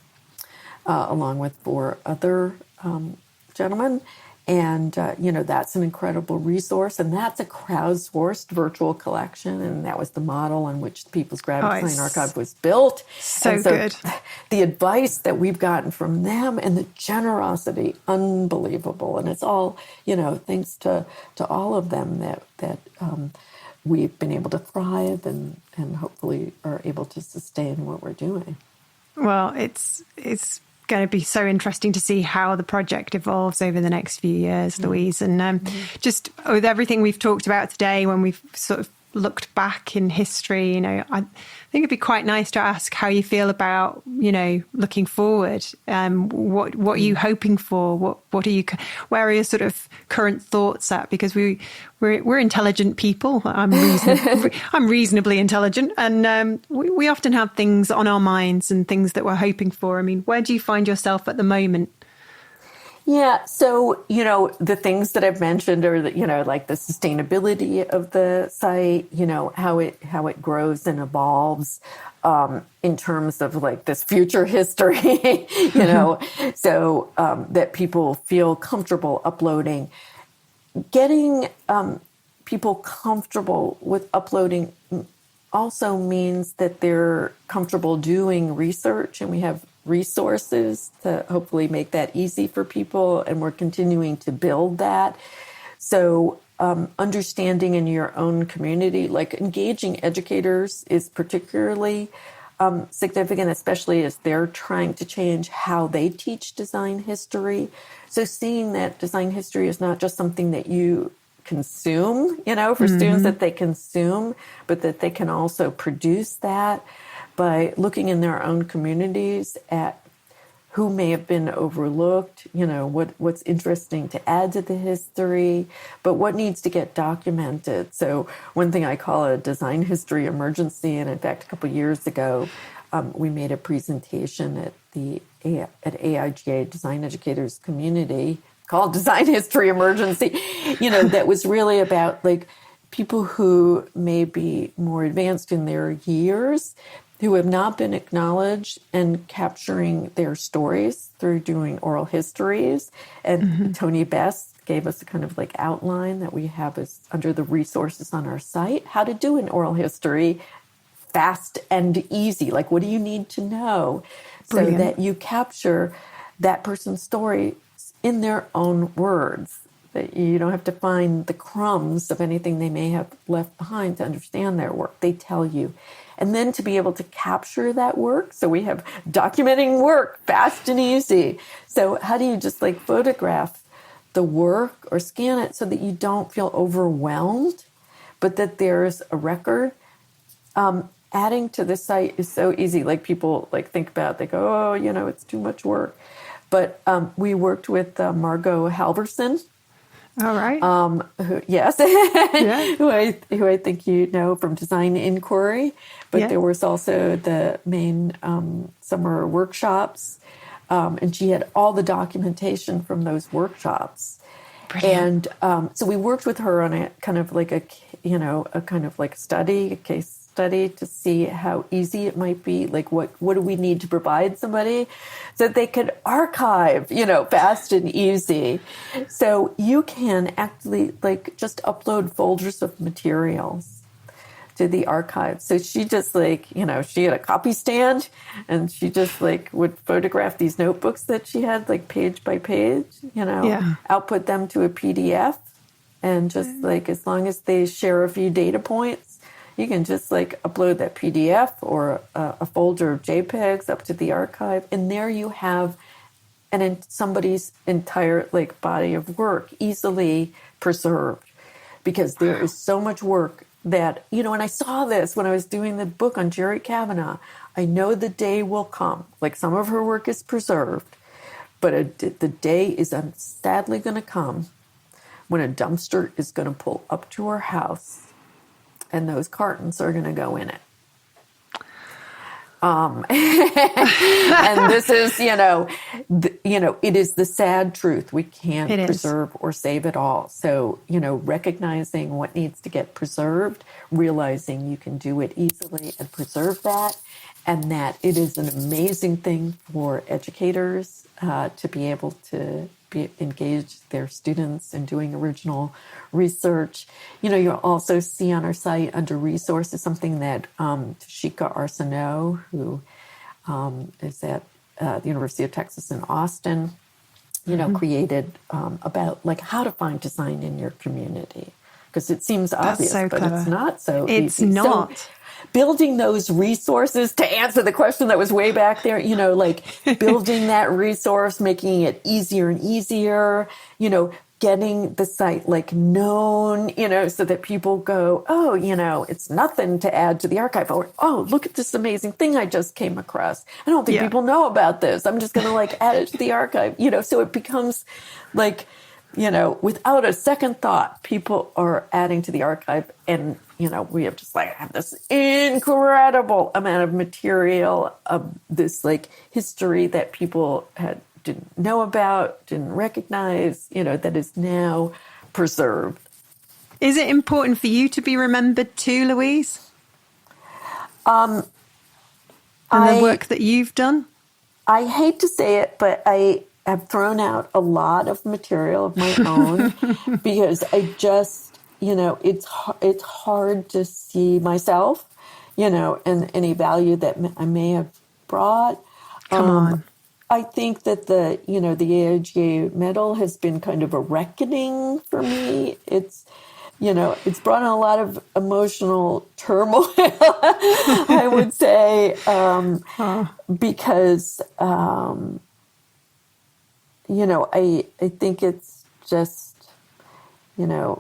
along with 4 other gentlemen. And, that's an incredible resource. And that's a crowdsourced virtual collection. And that was the model on which the People's Graphic Design Archive was built. So good. So the advice that we've gotten from them and the generosity, unbelievable. And it's all, thanks to all of them that we've been able to thrive and hopefully are able to sustain what we're doing. Well, it's going to be so interesting to see how the project evolves over the next few years, Louise. And just with everything we've talked about today, when we've sort of looked back in history, I think it'd be quite nice to ask how you feel about, looking forward. What are you hoping for? Where are your sort of current thoughts at? Because we're intelligent people. I'm reasonably intelligent, and we often have things on our minds and things that we're hoping for. I mean, where do you find yourself at the moment? Yeah. So, the things that I've mentioned are that, like the sustainability of the site, how it grows and evolves, in terms of like this future history, so, that people feel comfortable uploading, getting, people comfortable with uploading also means that they're comfortable doing research, and we have resources to hopefully make that easy for people, and we're continuing to build that. So understanding in your own community, like engaging educators is particularly significant, especially as they're trying to change how they teach design history. So seeing that design history is not just something that you consume, for students that they consume, but that they can also produce that by looking in their own communities at who may have been overlooked, what's interesting to add to the history, but what needs to get documented. So one thing I call a design history emergency, and in fact, a couple of years ago, we made a presentation at AIGA Design Educators Community called Design History Emergency, that was really about like people who may be more advanced in their years, who have not been acknowledged, and capturing their stories through doing oral histories. And Tony Best gave us a kind of like outline that we have as under the resources on our site, how to do an oral history fast and easy. Like, what do you need to know? Brilliant. So that you capture that person's story in their own words, that you don't have to find the crumbs of anything they may have left behind to understand their work. They tell you. And then to be able to capture that work. So we have documenting work, fast and easy. So how do you just like photograph the work or scan it so that you don't feel overwhelmed, but that there's a record? Adding to the site is so easy. Like people like think about, they go, oh, it's too much work. But we worked with Margot Halverson. All right. Yes. Yeah. who I think you know from Design Inquiry. But there was also the main summer workshops. And she had all the documentation from those workshops. Brilliant. And so we worked with her on a kind of like a case study to see how easy it might be. Like what do we need to provide somebody so that they could archive, fast and easy. So you can actually like just upload folders of materials to the archive. So she just she had a copy stand, and she just would photograph these notebooks that she had page by page, output them to a PDF, and just as long as they share a few data points, you can just upload that PDF or a folder of JPEGs up to the archive, and there you have somebody's entire body of work easily preserved, because there is so much work that, and I saw this when I was doing the book on Jerry Kavanaugh. I know the day will come, some of her work is preserved, but the day is sadly going to come when a dumpster is going to pull up to her house and those cartons are going to go in it. And this is, it is the sad truth. We can't preserve or save it all. So, recognizing what needs to get preserved, realizing you can do it easily and preserve that, and that it is an amazing thing for educators to be able to engage their students in doing original research. You'll also see on our site under resources something that Tashika Arsenault, who is at the University of Texas in Austin, created about like how to find design in your community. Because it seems obvious, so but clever. it's not so It's easy. not. So building those resources to answer the question that was way back there, like building that resource, making it easier and easier, getting the site like known, so that people go, oh, it's nothing to add to the archive. Or, oh, look at this amazing thing I just came across. I don't think people know about this. I'm just going to like add it to the archive, so it becomes like, without a second thought, people are adding to the archive, and, we have just like have this incredible amount of material of this like history that people didn't know about, didn't recognize, that is now preserved. Is it important for you to be remembered too, Louise? And the work that you've done? I hate to say it, but I have thrown out a lot of material of my own because I just, it's hard to see myself, and any value that I may have brought. Come on. I think that the AIGA medal has been kind of a reckoning for me. It's brought on a lot of emotional turmoil, I would say, because, I think it's just, it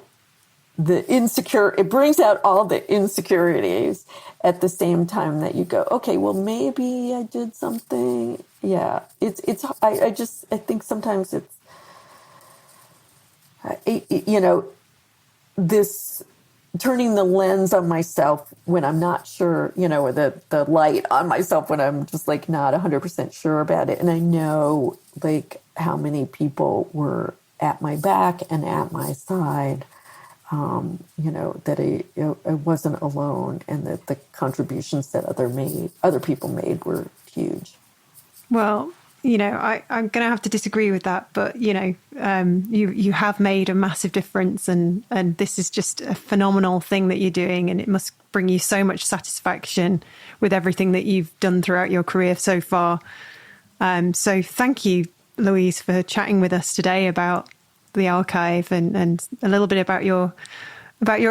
brings out all the insecurities at the same time that you go, okay, well, maybe I did something. Yeah, I think sometimes it's, this turning the lens on myself when I'm not sure, or the light on myself when I'm just like not 100% sure about it. And I know like how many people were at my back and at my side, that I wasn't alone, and that the contributions that other people made were huge. Well, I'm going to have to disagree with that, but, you have made a massive difference, and this is just a phenomenal thing that you're doing, and it must bring you so much satisfaction with everything that you've done throughout your career so far. So thank you, Louise, for chatting with us today about the archive and a little bit about your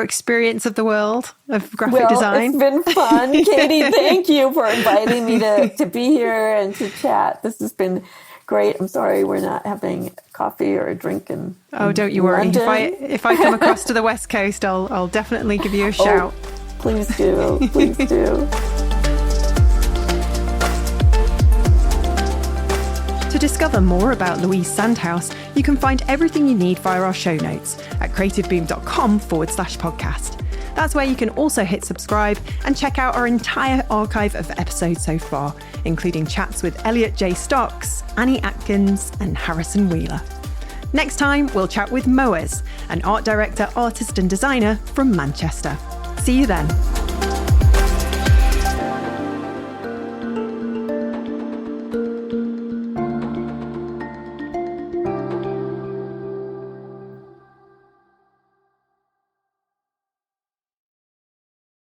experience of the world of graphic design. It's been fun. Katie, thank you for inviting me to be here and to chat. This has been great. I'm sorry we're not having coffee or a drink in don't you worry. If I come across to the West Coast, I'll definitely give you a shout. Please do. Please do. To discover more about Louise Sandhaus, you can find everything you need via our show notes at creativeboom.com/podcast. That's where you can also hit subscribe and check out our entire archive of episodes so far, including chats with Elliot J. Stocks, Annie Atkins, and Harrison Wheeler. Next time, we'll chat with Moez, an art director, artist, and designer from Manchester. See you then.